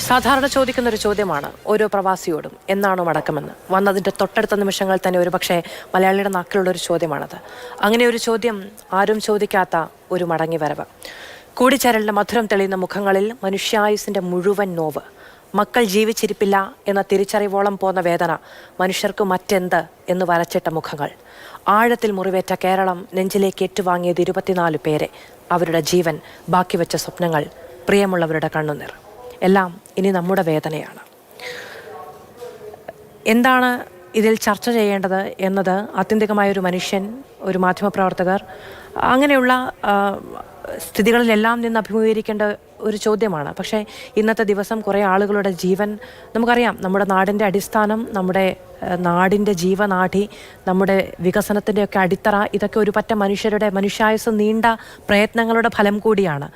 സാധാരണ ചോദിക്കുന്നൊരു ചോദ്യമാണ് ഓരോ പ്രവാസിയോടും, എന്നാണോ മടക്കമെന്ന്. വന്നതിൻ്റെ തൊട്ടടുത്ത നിമിഷങ്ങൾ തന്നെ ഒരു പക്ഷേ മലയാളിയുടെ നാക്കിലുള്ളൊരു ചോദ്യമാണത്. അങ്ങനെ ഒരു ചോദ്യം ആരും ചോദിക്കാത്ത ഒരു മടങ്ങിവരവ്. കൂടിച്ചേരലിൻ്റെ മധുരം തെളിയുന്ന മുഖങ്ങളിൽ മനുഷ്യായുസിൻ്റെ മുഴുവൻ നോവ്, മക്കൾ ജീവിച്ചിരിപ്പില്ല എന്ന തിരിച്ചറിവോളം പോന്ന വേദന, മനുഷ്യർക്ക് മറ്റെന്ത് എന്ന് വരച്ചിട്ട മുഖങ്ങൾ. ആഴത്തിൽ മുറിവേറ്റ കേരളം നെഞ്ചിലേക്ക് ഏറ്റുവാങ്ങിയത് 24 പേരെ, അവരുടെ ജീവൻ, ബാക്കി വെച്ച സ്വപ്നങ്ങൾ, പ്രിയമുള്ളവരുടെ കണ്ണുനീർ, എല്ലാം ഇനി നമ്മുടെ വേദനയാണ്. എന്താണ് ഇതിൽ ചർച്ച ചെയ്യേണ്ടത് എന്നത് ആത്യന്തികമായൊരു മനുഷ്യൻ, ഒരു മാധ്യമപ്രവർത്തകർ, അങ്ങനെയുള്ള സ്ഥിതികളിലെല്ലാം നിന്ന് അഭിമുഖീകരിക്കേണ്ട ഒരു ചോദ്യമാണ്. പക്ഷേ ഇന്നത്തെ ദിവസം കുറേ ആളുകളുടെ ജീവൻ, നമുക്കറിയാം നമ്മുടെ നാടിൻ്റെ അടിസ്ഥാനം, നമ്മുടെ നാടിൻ്റെ ജീവനാഡി, നമ്മുടെ വികസനത്തിൻ്റെയൊക്കെ അടിത്തറ, ഇതൊക്കെ ഒരു പറ്റം മനുഷ്യരുടെ മനുഷ്യായുസ് നീണ്ട പ്രയത്നങ്ങളുടെ ഫലം കൂടിയാണ്.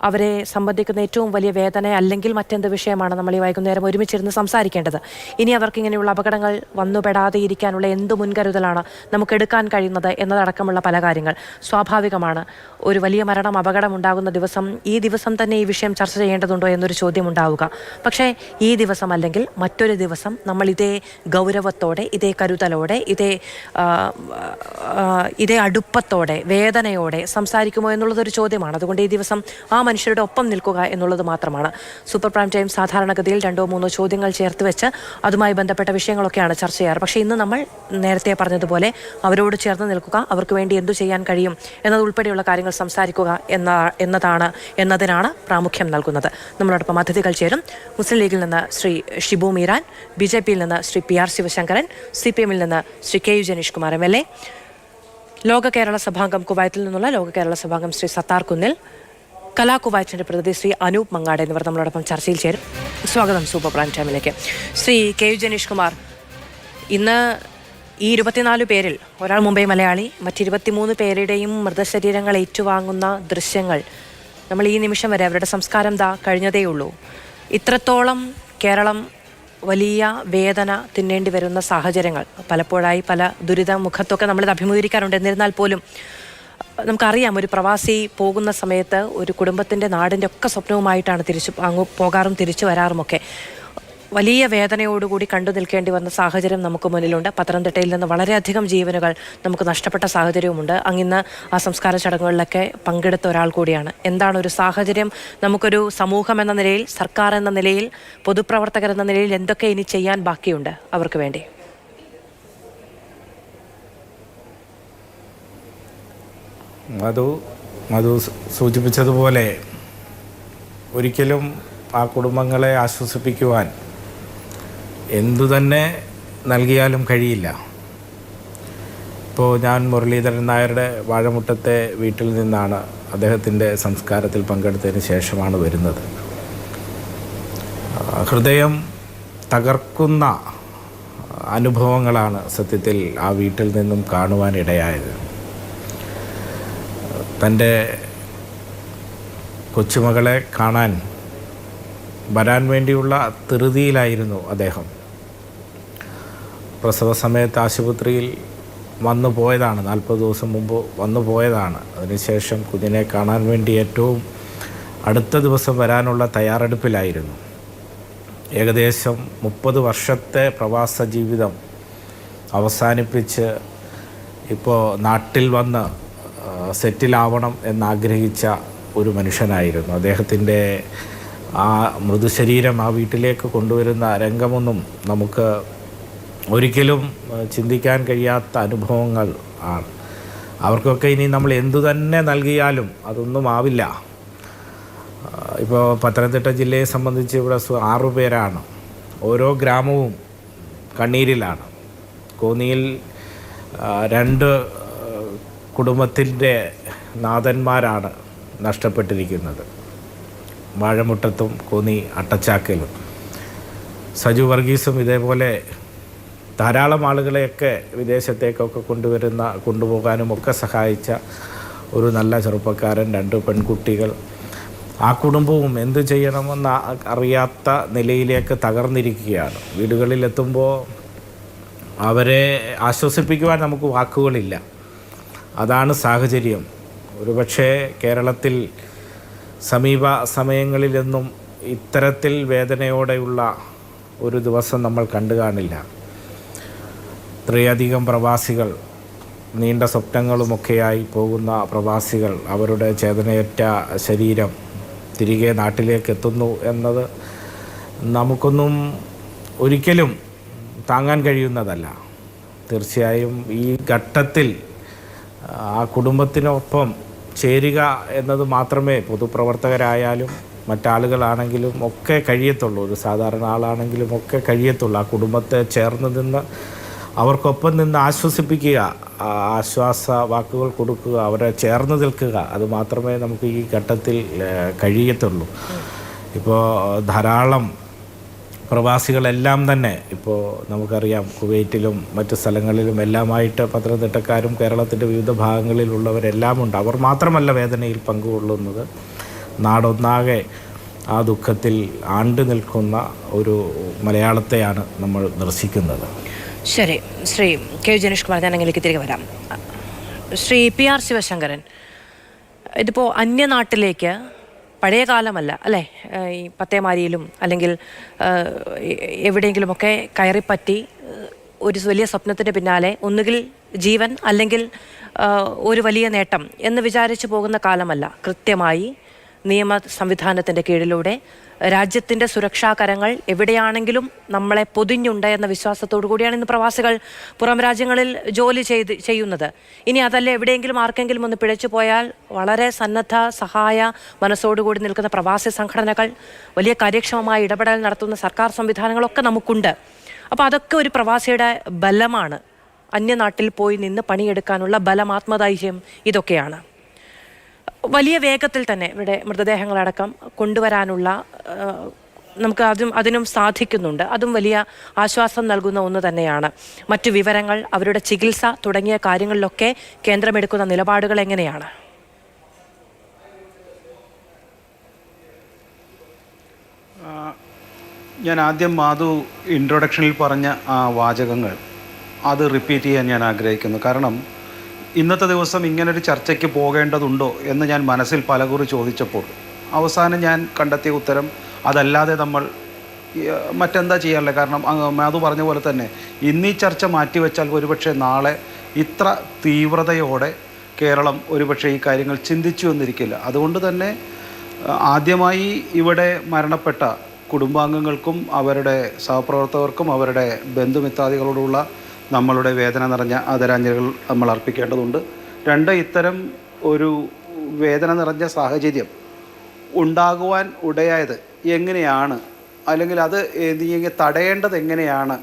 അവരെ സംബന്ധിക്കുന്ന ഏറ്റവും വലിയ വേദന അല്ലെങ്കിൽ മറ്റെന്ത് വിഷയമാണ് നമ്മൾ ഈ വൈകുന്നേരം ഒരുമിച്ചിരുന്ന് സംസാരിക്കേണ്ടത്. ഇനി അവർക്ക് ഇങ്ങനെയുള്ള അപകടങ്ങൾ വന്നുപെടാതെ ഇരിക്കാനുള്ള എന്ത് മുൻകരുതലാണ് നമുക്ക് എടുക്കാൻ കഴിയുന്നത് എന്നതടക്കമുള്ള പല കാര്യങ്ങൾ. സ്വാഭാവികമാണ്, ഒരു വലിയ മരണം, അപകടം ഉണ്ടാകുന്ന ദിവസം, ഈ ദിവസം തന്നെ ഈ വിഷയം ചർച്ച ചെയ്യേണ്ടതുണ്ടോ എന്നൊരു ചോദ്യം ഉണ്ടാവുക. പക്ഷേ ഈ ദിവസം അല്ലെങ്കിൽ മറ്റൊരു ദിവസം നമ്മൾ ഇതേ ഗൗരവത്തോടെ, ഇതേ കരുതലോടെ, ഇതേ അടുപ്പത്തോടെ, വേദനയോടെ സംസാരിക്കുമോ എന്നുള്ളതൊരു ചോദ്യമാണ്. അതുകൊണ്ട് ഈ ദിവസം ആ മനുഷ്യരുടെ ഒപ്പം നിൽക്കുക എന്നുള്ളത് മാത്രമാണ്. സൂപ്പർ പ്രൈം ടൈം സാധാരണഗതിയിൽ 2-3 ചോദ്യങ്ങൾ ചേർത്ത് വെച്ച് അതുമായി ബന്ധപ്പെട്ട വിഷയങ്ങളൊക്കെയാണ് ചർച്ച ചെയ്യാറ്. പക്ഷേ ഇന്ന് നമ്മൾ നേരത്തെ പറഞ്ഞതുപോലെ അവരോട് ചേർന്ന് നിൽക്കുക, അവർക്ക് വേണ്ടി എന്തു ചെയ്യാൻ കഴിയും എന്നതുൾപ്പെടെയുള്ള കാര്യങ്ങൾ സംസാരിക്കുക എന്നതിനാണ് പ്രാമുഖ്യം നൽകുന്നത്. നമ്മളോടൊപ്പം അതിഥികൾ ചേരും. മുസ്ലിം ലീഗിൽ നിന്ന് ശ്രീ ഷിബു മീരാൻ, BJP യിൽ നിന്ന് ശ്രീ PR ശിവശങ്കരൻ, CPM ൽ നിന്ന് ശ്രീ KU ജനീഷ് കുമാർ MLA, ലോക കേരള സഭാംഗം കുവൈത്തിൽ നിന്നുള്ള ലോക കേരള സഭാംഗം ശ്രീ സത്താർ കുന്നിൽ, കലാ കുവൈറ്റിൻ്റെ പ്രതിനിധി ശ്രീ അനൂപ് മങ്ങാട് എന്നിവർ നമ്മളോടൊപ്പം ചർച്ചയിൽ ചേരും. സ്വാഗതം സൂപ്പർ പ്രൈം ടൈമിലേക്ക്. ശ്രീ KU ജനീഷ് കുമാർ, ഇന്ന് ഈ 24 പേരിൽ ഒരാൾ മുംബൈ മലയാളി, മറ്റ് 23 പേരുടെയും മൃതശരീരങ്ങൾ ഏറ്റുവാങ്ങുന്ന ദൃശ്യങ്ങൾ നമ്മൾ ഈ നിമിഷം വരെ, അവരുടെ സംസ്കാരം കഴിഞ്ഞതേയുള്ളൂ. ഇത്രത്തോളം കേരളം വലിയ വേദന തിന്നേണ്ടി വരുന്ന സാഹചര്യങ്ങൾ പലപ്പോഴായി പല ദുരിത മുഖത്തൊക്കെ നമ്മളിത് അഭിമുഖീകരിക്കാറുണ്ട്. എന്നിരുന്നാൽ പോലും നമുക്കറിയാം, ഒരു പ്രവാസി പോകുന്ന സമയത്ത് ഒരു കുടുംബത്തിൻ്റെ, നാടിൻ്റെ ഒക്കെ സ്വപ്നവുമായിട്ടാണ് പോകാറും തിരിച്ചു വരാറുമൊക്കെ. വലിയ വേദനയോടുകൂടി കണ്ടു നിൽക്കേണ്ടി വന്ന സാഹചര്യം നമുക്ക് മുന്നിലുണ്ട്. പത്തനംതിട്ടയിൽ നിന്ന് വളരെയധികം ജീവനുകൾ നമുക്ക് നഷ്ടപ്പെട്ട സാഹചര്യവുമുണ്ട്. അങ്ങിന്ന് ആ സംസ്കാര ചടങ്ങുകളിലൊക്കെ പങ്കെടുത്ത ഒരാൾ കൂടിയാണ്. എന്താണ് ഒരു സാഹചര്യം, നമുക്കൊരു സമൂഹം എന്ന നിലയിൽ, സർക്കാർ എന്ന നിലയിൽ, പൊതുപ്രവർത്തകർ എന്ന നിലയിൽ എന്തൊക്കെ ഇനി ചെയ്യാൻ ബാക്കിയുണ്ട് അവർക്ക് വേണ്ടി? മധു സൂചിപ്പിച്ചതുപോലെ ഒരിക്കലും ആ കുടുംബങ്ങളെ ആശ്വസിപ്പിക്കുവാൻ എന്തു തന്നെ നൽകിയാലും കഴിയില്ല. ഇപ്പോൾ ഞാൻ മുരളീധരൻ നായരുടെ വാഴമുട്ടത്തെ വീട്ടിൽ നിന്നാണ് അദ്ദേഹത്തിൻ്റെ സംസ്കാരത്തിൽ പങ്കെടുത്തതിന് ശേഷമാണ് വരുന്നത്. ഹൃദയം തകർക്കുന്ന അനുഭവങ്ങളാണ് സത്യത്തിൽ ആ വീട്ടിൽ നിന്നും കാണുവാനിടയായത്. തൻ്റെ കൊച്ചുമകളെ കാണാൻ വരാൻ വേണ്ടിയുള്ള ധൃതിയിലായിരുന്നു അദ്ദേഹം. പ്രസവ സമയത്ത് ആശുപത്രിയിൽ വന്നു പോയതാണ്, 40 ദിവസം മുമ്പ് വന്നു പോയതാണ്. അതിനുശേഷം കുഞ്ഞിനെ കാണാൻ വേണ്ടി ഏറ്റവും അടുത്ത ദിവസം വരാനുള്ള തയ്യാറെടുപ്പിലായിരുന്നു. ഏകദേശം 30 വർഷത്തെ പ്രവാസ ജീവിതം അവസാനിപ്പിച്ച് ഇപ്പോൾ നാട്ടിൽ വന്ന് സെറ്റിലാവണം എന്നാഗ്രഹിച്ച ഒരു മനുഷ്യനായിരുന്നു. അദ്ദേഹത്തിൻ്റെ ആ മൃദുശരീരം ആ വീട്ടിലേക്ക് കൊണ്ടുവരുന്ന രംഗമൊന്നും നമുക്ക് ഒരിക്കലും ചിന്തിക്കാൻ കഴിയാത്ത അനുഭവങ്ങൾ ആണ്. അവർക്കൊക്കെ ഇനി നമ്മൾ എന്തു തന്നെ നൽകിയാലും അതൊന്നും ആവില്ല. ഇപ്പോൾ പത്തനംതിട്ട ജില്ലയെ സംബന്ധിച്ച് ഇവിടെ 6 പേരാണ്. ഓരോ ഗ്രാമവും കണ്ണീരിലാണ്. കോന്നിയിൽ 2 കുടുംബത്തിൻ്റെ നാഥന്മാരാണ് നഷ്ടപ്പെട്ടിരിക്കുന്നത്. വാഴമുട്ടത്തും കോന്നി അട്ടച്ചാക്കലും. സജു വർഗീസും ഇതേപോലെ ധാരാളം ആളുകളെയൊക്കെ വിദേശത്തേക്കൊക്കെ കൊണ്ടുപോകാനുമൊക്കെ സഹായിച്ച ഒരു നല്ല ചെറുപ്പക്കാരൻ, 2 പെൺകുട്ടികൾ. ആ കുടുംബവും എന്തു ചെയ്യണമെന്ന് അറിയാത്ത നിലയിലേക്ക് തകർന്നിരിക്കുകയാണ്. വീടുകളിലെത്തുമ്പോൾ അവരെ ആശ്വസിപ്പിക്കുവാൻ നമുക്ക് വാക്കുകളില്ല. അതാണ് സാഹചര്യം. ഒരുപക്ഷെ കേരളത്തിൽ സമീപ സമയങ്ങളിലൊന്നും ഇത്തരത്തിൽ വേദനയോടെയുള്ള ഒരു ദിവസം നമ്മൾ കണ്ടു കാണില്ല. ഇത്രയധികം പ്രവാസികൾ, നീണ്ട സ്വപ്നങ്ങളുമൊക്കെയായി പോകുന്ന പ്രവാസികൾ അവരുടെ ചേതനയറ്റ ശരീരം തിരികെ നാട്ടിലേക്ക് എത്തുന്നു എന്നത് നമുക്കൊന്നും ഒരിക്കലും താങ്ങാൻ കഴിയുന്നതല്ല. തീർച്ചയായും ഈ ഘട്ടത്തിൽ ആ കുടുംബത്തിനൊപ്പം ചേരുക എന്നത് മാത്രമേ പൊതുപ്രവർത്തകരായാലും മറ്റാളുകളാണെങ്കിലും ഒക്കെ കഴിയത്തുള്ളൂ. ഒരു സാധാരണ ആളാണെങ്കിലും ഒക്കെ കഴിയത്തുള്ളൂ. ആ കുടുംബത്തെ ചേർന്ന് നിന്ന് അവർക്കൊപ്പം നിന്ന് ആശ്വസിപ്പിക്കുക, ആശ്വാസ വാക്കുകൾ കൊടുക്കുക, അവരെ ചേർന്ന് നിൽക്കുക, അത് മാത്രമേ നമുക്ക് ഈ ഘട്ടത്തിൽ കഴിയത്തുള്ളൂ. ഇപ്പോൾ ധാരാളം പ്രവാസികളെല്ലാം തന്നെ ഇപ്പോൾ നമുക്കറിയാം കുവൈറ്റിലും മറ്റു സ്ഥലങ്ങളിലും എല്ലാമായിട്ട് പത്തനംതിട്ടക്കാരും കേരളത്തിൻ്റെ വിവിധ ഭാഗങ്ങളിലുള്ളവരെല്ലാം ഉണ്ട്. അവർ മാത്രമല്ല വേദനയിൽ പങ്കുകൊള്ളുന്നത്, നാടൊന്നാകെ ആ ദുഃഖത്തിൽ ആണ്ടു നിൽക്കുന്ന ഒരു മലയാളത്തെയാണ് നമ്മൾ ദർശിക്കുന്നത്. ശരി, ശ്രീ കെ ജനീഷ് കുമാർ, ഞാൻ അങ്ങനെയൊക്കെ തിരികെ വരാം. ശ്രീ PR ശിവശങ്കരൻ, ഇതിപ്പോൾ അന്യനാട്ടിലേക്ക് പഴയ കാലമല്ല അല്ലേ, ഈ പത്തേമാരിയിലും അല്ലെങ്കിൽ എവിടെയെങ്കിലുമൊക്കെ കയറിപ്പറ്റി ഒരു വലിയ സ്വപ്നത്തിൻ്റെ പിന്നാലെ ഒന്നുകിൽ ജീവൻ അല്ലെങ്കിൽ ഒരു വലിയ നേട്ടം എന്ന് വിചാരിച്ചു പോകുന്ന കാലമല്ല. കൃത്യമായി നിയമ സംവിധാനത്തിൻ്റെ കീഴിലൂടെ രാജ്യത്തിൻ്റെ സുരക്ഷാ കരങ്ങൾ എവിടെയാണെങ്കിലും നമ്മളെ പൊതിഞ്ഞുണ്ട് എന്ന വിശ്വാസത്തോടു കൂടിയാണ് ഇന്ന് പ്രവാസികൾ പുറം രാജ്യങ്ങളിൽ ജോലി ചെയ്യുന്നത്. ഇനി അതല്ല, എവിടെയെങ്കിലും ആർക്കെങ്കിലും ഒന്ന് പിഴച്ചു പോയാൽ വളരെ സന്നദ്ധ സഹായ മനസ്സോടുകൂടി നിൽക്കുന്ന പ്രവാസി സംഘടനകൾ, വലിയ കാര്യക്ഷമമായ ഇടപെടൽ നടത്തുന്ന സർക്കാർ സംവിധാനങ്ങളൊക്കെ നമുക്കുണ്ട്. അപ്പോൾ അതൊക്കെ ഒരു പ്രവാസിയുടെ ബലമാണ്. അന്യനാട്ടിൽ പോയി നിന്ന് പണിയെടുക്കാനുള്ള ബലം, ആത്മധൈര്യം, ഇതൊക്കെയാണ്. വലിയ വേഗത്തിൽ തന്നെ ഇവിടെ മൃതദേഹങ്ങളടക്കം കൊണ്ടുവരാനുള്ള നമുക്ക് അതിനും സാധിക്കുന്നുണ്ട്. അതും വലിയ ആശ്വാസം നൽകുന്ന ഒന്ന് തന്നെയാണ്. മറ്റു വിവരങ്ങൾ, അവരുടെ ചികിത്സ തുടങ്ങിയ കാര്യങ്ങളിലൊക്കെ കേന്ദ്രമെടുക്കുന്ന നിലപാടുകൾ എങ്ങനെയാണ്? ഞാൻ ആദ്യം മാധു ഇൻട്രൊഡക്ഷനിൽ പറഞ്ഞ ആ വാചകങ്ങൾ അത് റിപ്പീറ്റ് ചെയ്യാൻ ഞാൻ ആഗ്രഹിക്കുന്നു. കാരണം ഇന്നത്തെ ദിവസം ഇങ്ങനൊരു ചർച്ചയ്ക്ക് പോകേണ്ടതുണ്ടോ എന്ന് ഞാൻ മനസ്സിൽ പലകുറി ചോദിച്ചപ്പോൾ അവസാനം ഞാൻ കണ്ടെത്തിയ ഉത്തരം അതല്ലാതെ നമ്മൾ മറ്റെന്താ ചെയ്യാറില്ല. കാരണം മാധു പറഞ്ഞ പോലെ തന്നെ ഇന്നീ ചർച്ച മാറ്റിവെച്ചാൽ ഒരുപക്ഷെ നാളെ ഇത്ര തീവ്രതയോടെ കേരളം ഒരുപക്ഷെ ഈ കാര്യങ്ങൾ ചിന്തിച്ചു എന്നിരിക്കില്ല. അതുകൊണ്ട് തന്നെ ആദ്യമായി ഇവിടെ മരണപ്പെട്ട കുടുംബാംഗങ്ങൾക്കും അവരുടെ സഹപ്രവർത്തകർക്കും അവരുടെ ബന്ധുമിത്രാദികളോടുള്ള നമ്മളുടെ വേദന നിറഞ്ഞ ആദരാഞ്ജലികൾ നമ്മൾ അർപ്പിക്കേണ്ടതുണ്ട്. രണ്ട്, ഇത്തരം ഒരു വേദന നിറഞ്ഞ സാഹചര്യം ഉണ്ടാകുവാൻ ഇടയായത് എങ്ങനെയാണ്, അല്ലെങ്കിൽ അത് തടയേണ്ടത് എങ്ങനെയാണ്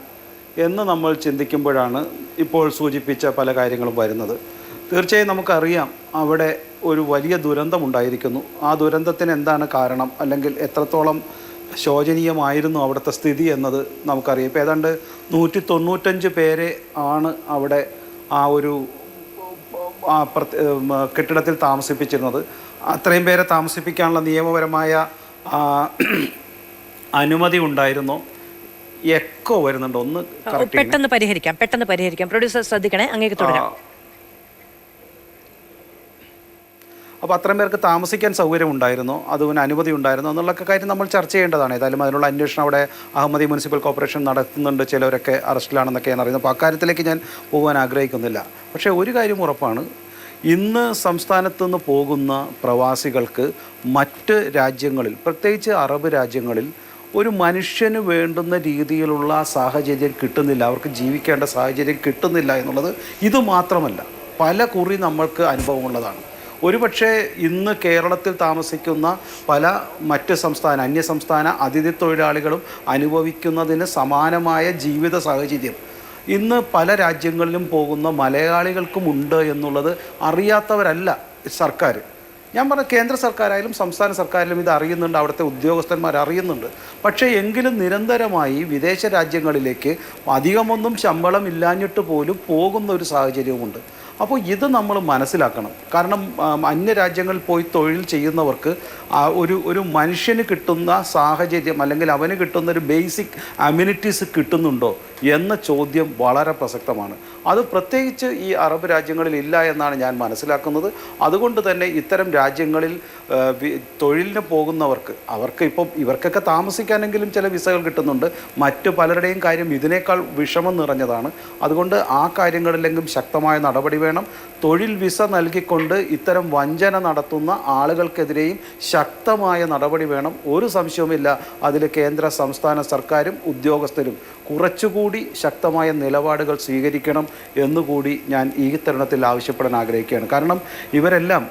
എന്ന് നമ്മൾ ചിന്തിക്കുമ്പോഴാണ് ഇപ്പോൾ സൂചിപ്പിച്ച പല കാര്യങ്ങളും വരുന്നത്. തീർച്ചയായും നമുക്കറിയാം അവിടെ ഒരു വലിയ ദുരന്തമുണ്ടായിരിക്കുന്നു. ആ ദുരന്തത്തിന് എന്താണ് കാരണം, അല്ലെങ്കിൽ എത്രത്തോളം ശോചനീയമായിരുന്നു അവിടുത്തെ സ്ഥിതി എന്നത് നമുക്കറിയാം. ഇപ്പോൾ ഏതാണ്ട് 195 പേരെ ആണ് അവിടെ ആ ഒരു കെട്ടിടത്തിൽ താമസിപ്പിച്ചിരുന്നത്. അത്രയും പേരെ താമസിപ്പിക്കാനുള്ള നിയമപരമായ അനുമതി ഉണ്ടായിരുന്നു. എക്കോ വരുന്നുണ്ട്, ഒന്ന് പെട്ടെന്ന് പരിഹരിക്കാം. പ്രൊഡ്യൂസർ ശ്രദ്ധിക്കണേ, അങ്ങേക്ക് തുടരാം. അപ്പോൾ അത്രയും പേർക്ക് താമസിക്കാൻ സൗകര്യം ഉണ്ടായിരുന്നു, അതിന് അനുമതി ഉണ്ടായിരുന്നു എന്നുള്ളൊക്കെ കാര്യം നമ്മൾ ചർച്ച ചെയ്യേണ്ടതാണ്. ഏതായാലും അതിനുള്ള അന്വേഷണം അവിടെ അഹമ്മദി മുനിസിപ്പൽ കോർപ്പറേഷൻ നടത്തുന്നുണ്ട്. ചിലവരൊക്കെ അറസ്റ്റിലാണെന്നൊക്കെയാണ് അറിയുന്നത്. അപ്പോൾ അക്കാര്യത്തിലേക്ക് ഞാൻ പോകാൻ ആഗ്രഹിക്കുന്നില്ല. പക്ഷേ ഒരു കാര്യം ഉറപ്പാണ്, ഇന്ന് സംസ്ഥാനത്തു നിന്ന് പോകുന്ന പ്രവാസികൾക്ക് മറ്റ് രാജ്യങ്ങളിൽ, പ്രത്യേകിച്ച് അറബ് രാജ്യങ്ങളിൽ, ഒരു മനുഷ്യന് വേണ്ടുന്ന രീതിയിലുള്ള സാഹചര്യം കിട്ടുന്നില്ല. അവർക്ക് ജീവിക്കേണ്ട സാഹചര്യം കിട്ടുന്നില്ല എന്നുള്ളത് ഇത് മാത്രമല്ല, പല കുറി നമ്മൾക്ക് അനുഭവമുള്ളതാണ്. ഒരുപക്ഷെ ഇന്ന് കേരളത്തിൽ താമസിക്കുന്ന പല മറ്റ് അന്യസംസ്ഥാന അതിഥി തൊഴിലാളികളും അനുഭവിക്കുന്നതിന് സമാനമായ ജീവിത സാഹചര്യം ഇന്ന് പല രാജ്യങ്ങളിലും പോകുന്ന മലയാളികൾക്കുമുണ്ട് എന്നുള്ളത് അറിയാത്തവരല്ല സർക്കാർ. ഞാൻ പറഞ്ഞ കേന്ദ്ര സർക്കാരായാലും സംസ്ഥാന സർക്കാരിലും ഇത് അറിയുന്നുണ്ട്, അവിടുത്തെ ഉദ്യോഗസ്ഥന്മാർ അറിയുന്നുണ്ട്. പക്ഷേ എങ്കിലും നിരന്തരമായി വിദേശ രാജ്യങ്ങളിലേക്ക് അധികമൊന്നും ശമ്പളം ഇല്ലാഞ്ഞിട്ട് പോലും പോകുന്ന ഒരു സാഹചര്യവുമുണ്ട്. അപ്പോൾ ഇത് നമ്മൾ മനസ്സിലാക്കണം. കാരണം അന്യരാജ്യങ്ങളിൽ പോയി തൊഴിൽ ചെയ്യുന്നവർക്ക് ഒരു മനുഷ്യന് കിട്ടുന്ന സാഹചര്യം, അല്ലെങ്കിൽ അവന് കിട്ടുന്ന ഒരു ബേസിക് അമ്യൂണിറ്റീസ് കിട്ടുന്നുണ്ടോ എന്ന ചോദ്യം വളരെ പ്രസക്തമാണ്. അത് പ്രത്യേകിച്ച് ഈ അറബ് രാജ്യങ്ങളിൽ ഇല്ല എന്നാണ് ഞാൻ മനസ്സിലാക്കുന്നത്. അതുകൊണ്ട് തന്നെ ഇത്തരം രാജ്യങ്ങളിൽ തൊഴിലിന് പോകുന്നവർക്ക് ഇപ്പം ഇവർക്കൊക്കെ താമസിക്കാനെങ്കിലും ചില വിസകൾ കിട്ടുന്നുണ്ട്. മറ്റു പലരുടെയും കാര്യം ഇതിനേക്കാൾ വിഷമം നിറഞ്ഞതാണ്. അതുകൊണ്ട് ആ കാര്യങ്ങളിലെങ്കിലും ശക്തമായ നടപടി വേണം. തൊഴിൽ വിസ നൽകിക്കൊണ്ട് ഇത്തരം വഞ്ചന നടത്തുന്ന ആളുകൾക്കെതിരെയും ശക്തമായ നടപടി വേണം. ഒരു സംശയവുമില്ല, അതിൽ കേന്ദ്ര സംസ്ഥാന സർക്കാരും ഉദ്യോഗസ്ഥരും കുറച്ചുകൂടി ശക്തമായ നിലപാടുകൾ സ്വീകരിക്കണം എന്നുകൂടി ഞാൻ ഈ തരുണത്തിൽ ആവശ്യപ്പെടാൻ ആഗ്രഹിക്കുകയാണ്. കാരണം ഇവരെല്ലാം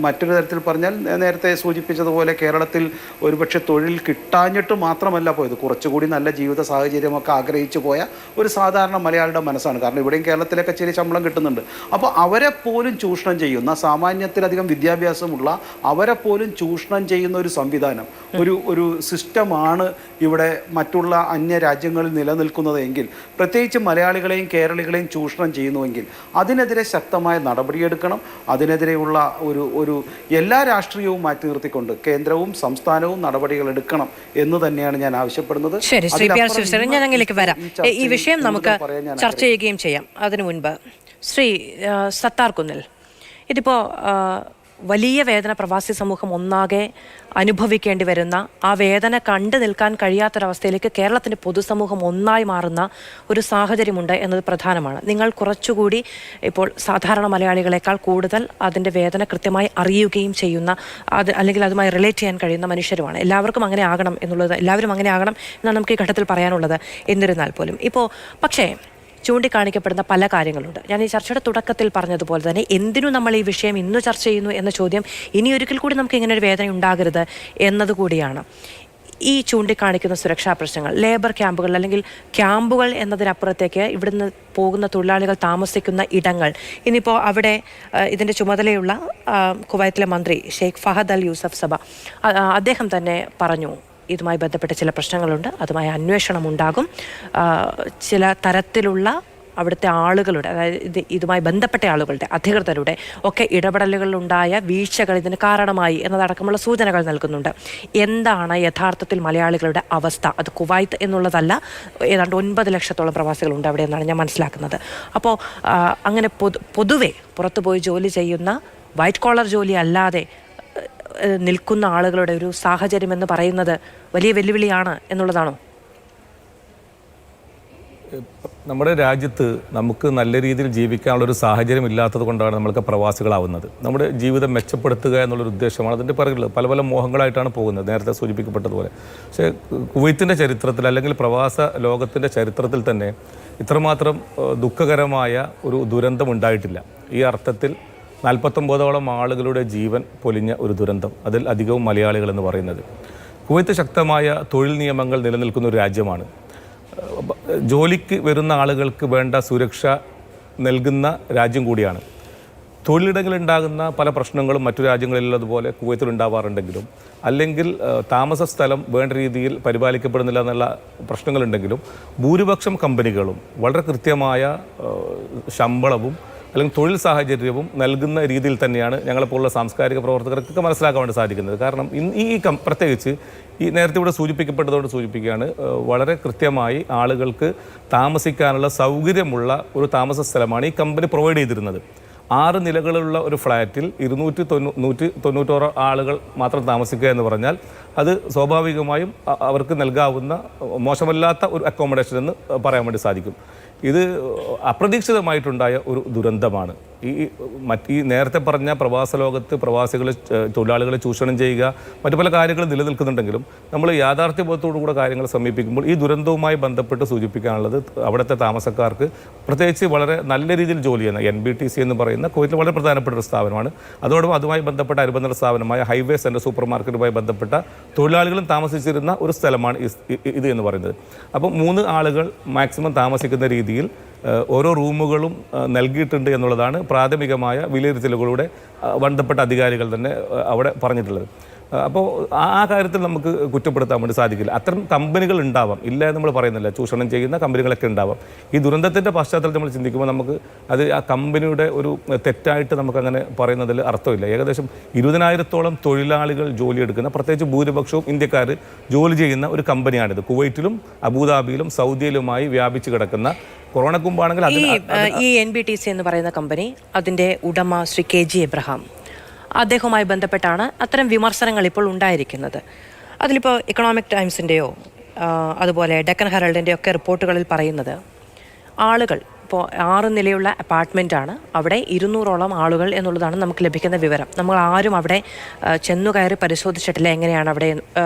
മറ്റൊരു തരത്തിൽ പറഞ്ഞാൽ നേരത്തെ സൂചിപ്പിച്ചതുപോലെ കേരളത്തിൽ ഒരുപക്ഷെ തൊഴിൽ കിട്ടാഞ്ഞിട്ട് മാത്രമല്ല പോയത്, കുറച്ചുകൂടി നല്ല ജീവിത സാഹചര്യമൊക്കെ ആഗ്രഹിച്ചു പോയ ഒരു സാധാരണ മലയാളിയുടെ മനസ്സാണ്. കാരണം ഇവിടെയും കേരളത്തിലൊക്കെ ചെറിയ ശമ്പളം കിട്ടുന്നുണ്ട്. അപ്പോൾ അവരെ പോലും ചൂഷണം ചെയ്യുന്ന, സാമാന്യത്തിലധികം വിദ്യാഭ്യാസമുള്ള അവരെ പോലും ചൂഷണം ചെയ്യുന്ന ഒരു സംവിധാനം, ഒരു സിസ്റ്റമാണ് ഇവിടെ മറ്റുള്ള അന്യ രാജ്യങ്ങളിൽ നിലനിൽക്കുന്നത് എങ്കിൽ, പ്രത്യേകിച്ച് മലയാളികളെയും കേരളികളെയും ചൂഷണം ചെയ്യുന്നുവെങ്കിൽ അതിനെതിരെ ശക്തമായ നടപടിയെടുക്കണം. അതിനെതിരെയുള്ള ഒരു എല്ലാ രാഷ്ട്രീയവും മാറ്റി നിർത്തിക്കൊണ്ട് കേന്ദ്രവും സംസ്ഥാനവും നടപടികൾ എടുക്കണം എന്ന് തന്നെയാണ് ഞാൻ ആവശ്യപ്പെടുന്നത്. ശരി, ശ്രീ പി ആർ ശിവശങ്കരൻ, ഞാൻ അങ്ങനെയൊക്കെ വരാം. ഈ വിഷയം നമുക്ക് ചർച്ച ചെയ്യുകയും ചെയ്യാം. അതിനു മുൻപ് ശ്രീ സത്താർ കുന്നിൽ, ഇതിപ്പോ വലിയ വേദന പ്രവാസി സമൂഹം ഒന്നാകെ അനുഭവിക്കേണ്ടി വരുന്ന, ആ വേദന കണ്ടു നിൽക്കാൻ കഴിയാത്തൊരവസ്ഥയിലേക്ക് കേരളത്തിൻ്റെ പൊതുസമൂഹം ഒന്നായി മാറുന്ന ഒരു സാഹചര്യമുണ്ട് എന്നത് പ്രധാനമാണ്. നിങ്ങൾ കുറച്ചുകൂടി ഇപ്പോൾ സാധാരണ മലയാളികളെക്കാൾ കൂടുതൽ അതിൻ്റെ വേദന കൃത്യമായി അറിയുകയും ചെയ്യുന്ന, അല്ലെങ്കിൽ അതുമായി റിലേറ്റ് ചെയ്യാൻ കഴിയുന്ന മനുഷ്യരുമാണ്. എല്ലാവർക്കും അങ്ങനെ ആകണം എല്ലാവരും അങ്ങനെ ആകണം എന്നാണ് നമുക്ക് ഈ ഘട്ടത്തിൽ പറയാനുള്ളത്. എന്നിരുന്നാൽ പോലും പക്ഷേ ചൂണ്ടിക്കാണിക്കപ്പെടുന്ന പല കാര്യങ്ങളുണ്ട്. ഞാൻ ഈ ചർച്ചയുടെ തുടക്കത്തിൽ പറഞ്ഞതുപോലെ തന്നെ എന്തിനു നമ്മൾ ഈ വിഷയം ഇന്ന് ചർച്ച ചെയ്യുന്നു എന്ന ചോദ്യം ഇനി ഒരിക്കൽ കൂടി നമുക്ക് ഇങ്ങനെ ഒരു വേദന ഉണ്ടാകരുത് എന്നതുകൂടിയാണ്. ഈ ചൂണ്ടിക്കാണിക്കുന്ന സുരക്ഷാ പ്രശ്നങ്ങൾ, ലേബർ ക്യാമ്പുകൾ അല്ലെങ്കിൽ ക്യാമ്പുകൾ എന്നതിനപ്പുറത്തേക്ക് ഇവിടുന്ന് പോകുന്ന തൊഴിലാളികൾ താമസിക്കുന്ന ഇടങ്ങൾ, ഇനിയിപ്പോൾ അവിടെ ഇതിൻ്റെ ചുമതലയുള്ള കുവൈത്തിലെ മന്ത്രി ഷെയ്ഖ് ഫഹദ് അൽ യൂസഫ് സബ അദ്ദേഹം തന്നെ പറഞ്ഞു, ഇതുമായി ബന്ധപ്പെട്ട ചില പ്രശ്നങ്ങളുണ്ട്, അതുമായി അന്വേഷണം ഉണ്ടാകും, ചില തരത്തിലുള്ള അവിടുത്തെ ആളുകളുടെ, അതായത് ഇതുമായി ബന്ധപ്പെട്ട ആളുകളുടെ, അധികൃതരുടെ ഒക്കെ ഇടപെടലുകളിലുണ്ടായ വീഴ്ചകൾ ഇതിന് കാരണമായി എന്നതടക്കമുള്ള സൂചനകൾ നൽകുന്നുണ്ട്. എന്താണ് യഥാർത്ഥത്തിൽ മലയാളികളുടെ അവസ്ഥ? അത് കുവൈത്ത് എന്നുള്ളതല്ല, ഏതാണ്ട് 9 ലക്ഷത്തോളം പ്രവാസികളുണ്ട് അവിടെ എന്നാണ് ഞാൻ മനസ്സിലാക്കുന്നത്. അപ്പോൾ അങ്ങനെ പൊതുവെ പുറത്തുപോയി ജോലി ചെയ്യുന്ന വൈറ്റ് കോളർ ജോലി അല്ലാതെ നിൽക്കുന്ന ആളുകളുടെ ഒരു സാഹചര്യം എന്ന് പറയുന്നത് വലിയ വെല്ലുവിളിയാണ് എന്നുള്ളതാണോ? നമ്മുടെ രാജ്യത്ത് നമുക്ക് നല്ല രീതിയിൽ ജീവിക്കാനുള്ളൊരു സാഹചര്യം ഇല്ലാത്തത് കൊണ്ടാണ് നമ്മൾക്ക് പ്രവാസികളാവുന്നത്. നമ്മുടെ ജീവിതം മെച്ചപ്പെടുത്തുക എന്നുള്ളൊരു ഉദ്ദേശമാണ് അതിൻ്റെ പിറകിൽ പല പല മോഹങ്ങളായിട്ടാണ് പോകുന്നത്, നേരത്തെ സൂചിപ്പിക്കപ്പെട്ടതുപോലെ. പക്ഷേ കുവൈത്തിൻ്റെ ചരിത്രത്തിൽ അല്ലെങ്കിൽ പ്രവാസ ലോകത്തിൻ്റെ ചരിത്രത്തിൽ തന്നെ ഇത്രമാത്രം ദുഃഖകരമായ ഒരു ദുരന്തം ഉണ്ടായിട്ടില്ല. ഈ അർത്ഥത്തിൽ 49ഓളം ആളുകളുടെ ജീവൻ പൊലിഞ്ഞ ഒരു ദുരന്തം, അതിൽ അധികവും മലയാളികൾ എന്ന് പറയുന്നത്. കുവൈത്ത് ശക്തമായ തൊഴിൽ നിയമങ്ങൾ നിലനിൽക്കുന്ന ഒരു രാജ്യമാണ്. ജോലിക്ക് വരുന്ന ആളുകൾക്ക് വേണ്ട സുരക്ഷ നൽകുന്ന രാജ്യം കൂടിയാണ്. തൊഴിലിടങ്ങളുണ്ടാകുന്ന പല പ്രശ്നങ്ങളും മറ്റു രാജ്യങ്ങളിലുള്ളതുപോലെ കുവൈത്തിൽ ഉണ്ടാവാറുണ്ടെങ്കിലും, അല്ലെങ്കിൽ താമസ സ്ഥലം വേണ്ട രീതിയിൽ പരിപാലിക്കപ്പെടുന്നില്ല എന്നുള്ള പ്രശ്നങ്ങളുണ്ടെങ്കിലും, ഭൂരിപക്ഷം കമ്പനികളും വളരെ കൃത്യമായ ശമ്പളവും അല്ലെങ്കിൽ തൊഴിൽ സാഹചര്യവും നൽകുന്ന രീതിയിൽ തന്നെയാണ് ഞങ്ങളെപ്പോലുള്ള സാംസ്കാരിക പ്രവർത്തകർക്കൊക്കെ മനസ്സിലാക്കാൻ വേണ്ടി സാധിക്കുന്നത്. കാരണം പ്രത്യേകിച്ച് ഈ നേരത്തെ ഇവിടെ സൂചിപ്പിക്കപ്പെട്ടതോട് സൂചിപ്പിക്കുകയാണ്, വളരെ കൃത്യമായി ആളുകൾക്ക് താമസിക്കാനുള്ള സൗകര്യമുള്ള ഒരു താമസ സ്ഥലമാണ് ഈ കമ്പനി പ്രൊവൈഡ് ചെയ്തിരുന്നത്. 6 നിലകളുള്ള ഒരു ഫ്ലാറ്റിൽ 190 ആളുകൾ മാത്രം താമസിക്കുക എന്ന് പറഞ്ഞാൽ അത് സ്വാഭാവികമായും അവർക്ക് നൽകാവുന്ന മോശമല്ലാത്ത ഒരു അക്കോമഡേഷൻ എന്ന് പറയാൻ വേണ്ടി സാധിക്കും. ഇത് അപ്രതീക്ഷിതമായിട്ടുണ്ടായ ഒരു ദുരന്തമാണ്. ഈ നേരത്തെ പറഞ്ഞ പ്രവാസ ലോകത്ത് പ്രവാസികളെ, തൊഴിലാളികളെ ചൂഷണം ചെയ്യുക, മറ്റു പല കാര്യങ്ങളും നിലനിൽക്കുന്നുണ്ടെങ്കിലും നമ്മൾ യാഥാർത്ഥ്യബോധത്തോടു കൂടെ കാര്യങ്ങൾ സമീപിക്കുമ്പോൾ ഈ ദുരന്തവുമായി ബന്ധപ്പെട്ട് സൂചിപ്പിക്കാനുള്ളത് അവിടുത്തെ താമസക്കാർക്ക്, പ്രത്യേകിച്ച് വളരെ നല്ല രീതിയിൽ ജോലി ചെയ്യുന്ന NBTC എന്ന് പറയുന്ന കുവൈത്തിൽ വളരെ പ്രധാനപ്പെട്ട ഒരു സ്ഥാപനമാണ്. അതോടൊപ്പം അതുമായി ബന്ധപ്പെട്ട അനുബന്ധ സ്ഥാപനമായ ഹൈവേ സെൻ്റർ സൂപ്പർ മാർക്കറ്റുമായി ബന്ധപ്പെട്ട തൊഴിലാളികളും താമസിച്ചിരുന്ന ഒരു സ്ഥലമാണ് ഇത് എന്ന് പറയുന്നത്. അപ്പം 3 ആളുകൾ മാക്സിമം താമസിക്കുന്ന രീതിയിൽ ഓരോ റൂമുകളും നൽകിയിട്ടുണ്ട് എന്നുള്ളതാണ് പ്രാഥമികമായ വിലയിരുത്തലുകളുടെ ബന്ധപ്പെട്ട അധികാരികൾ തന്നെ അവിടെ പറഞ്ഞിട്ടുള്ളത്. അപ്പോൾ ആ കാര്യത്തിൽ നമുക്ക് കുറ്റപ്പെടുത്താൻ വേണ്ടി സാധിക്കില്ല. അത്തരം കമ്പനികൾ ഉണ്ടാവാം, ഇല്ല എന്ന് നമ്മൾ പറയുന്നില്ല, ചൂഷണം ചെയ്യുന്ന കമ്പനികളൊക്കെ ഉണ്ടാവാം. ഈ ദുരന്തത്തിൻ്റെ പശ്ചാത്തലത്തിൽ നമ്മൾ ചിന്തിക്കുമ്പോൾ നമുക്ക് അത് ആ കമ്പനിയുടെ ഒരു തെറ്റായിട്ട് നമുക്കങ്ങനെ പറയുന്നതിൽ അർത്ഥമില്ല. ഏകദേശം 20,000-ഓളം തൊഴിലാളികൾ ജോലിയെടുക്കുന്ന, പ്രത്യേകിച്ച് ഭൂരിപക്ഷവും ഇന്ത്യക്കാർ ജോലി ചെയ്യുന്ന ഒരു കമ്പനിയാണിത്. കുവൈറ്റിലും അബുദാബിയിലും സൗദിയിലുമായി വ്യാപിച്ചു കിടക്കുന്ന, കൊറോണയ്ക്ക് മുമ്പാണെങ്കിൽ ഈ NBTC എന്ന് പറയുന്ന കമ്പനി, അതിൻ്റെ ഉടമ ശ്രീ KG എബ്രഹാം, അദ്ദേഹവുമായി ബന്ധപ്പെട്ടാണ് അത്തരം വിമർശനങ്ങൾ ഇപ്പോൾ ഉണ്ടായിരിക്കുന്നത്. അതിലിപ്പോൾ ഇക്കണോമിക് ടൈംസിൻ്റെയോ അതുപോലെ ഡെക്കൻ ഹെറൾഡിൻ്റെയോ ഒക്കെ റിപ്പോർട്ടുകളിൽ പറയുന്നത് ആളുകൾ ഇപ്പോൾ 6 നിലയുള്ള അപ്പാർട്ട്മെൻറ്റാണ്, അവിടെ 200ഓളം ആളുകൾ എന്നുള്ളതാണ് നമുക്ക് ലഭിക്കുന്ന വിവരം. നമ്മൾ ആരും അവിടെ ചെന്നു കയറി പരിശോധിച്ചിട്ടില്ല എങ്ങനെയാണ് അവിടെ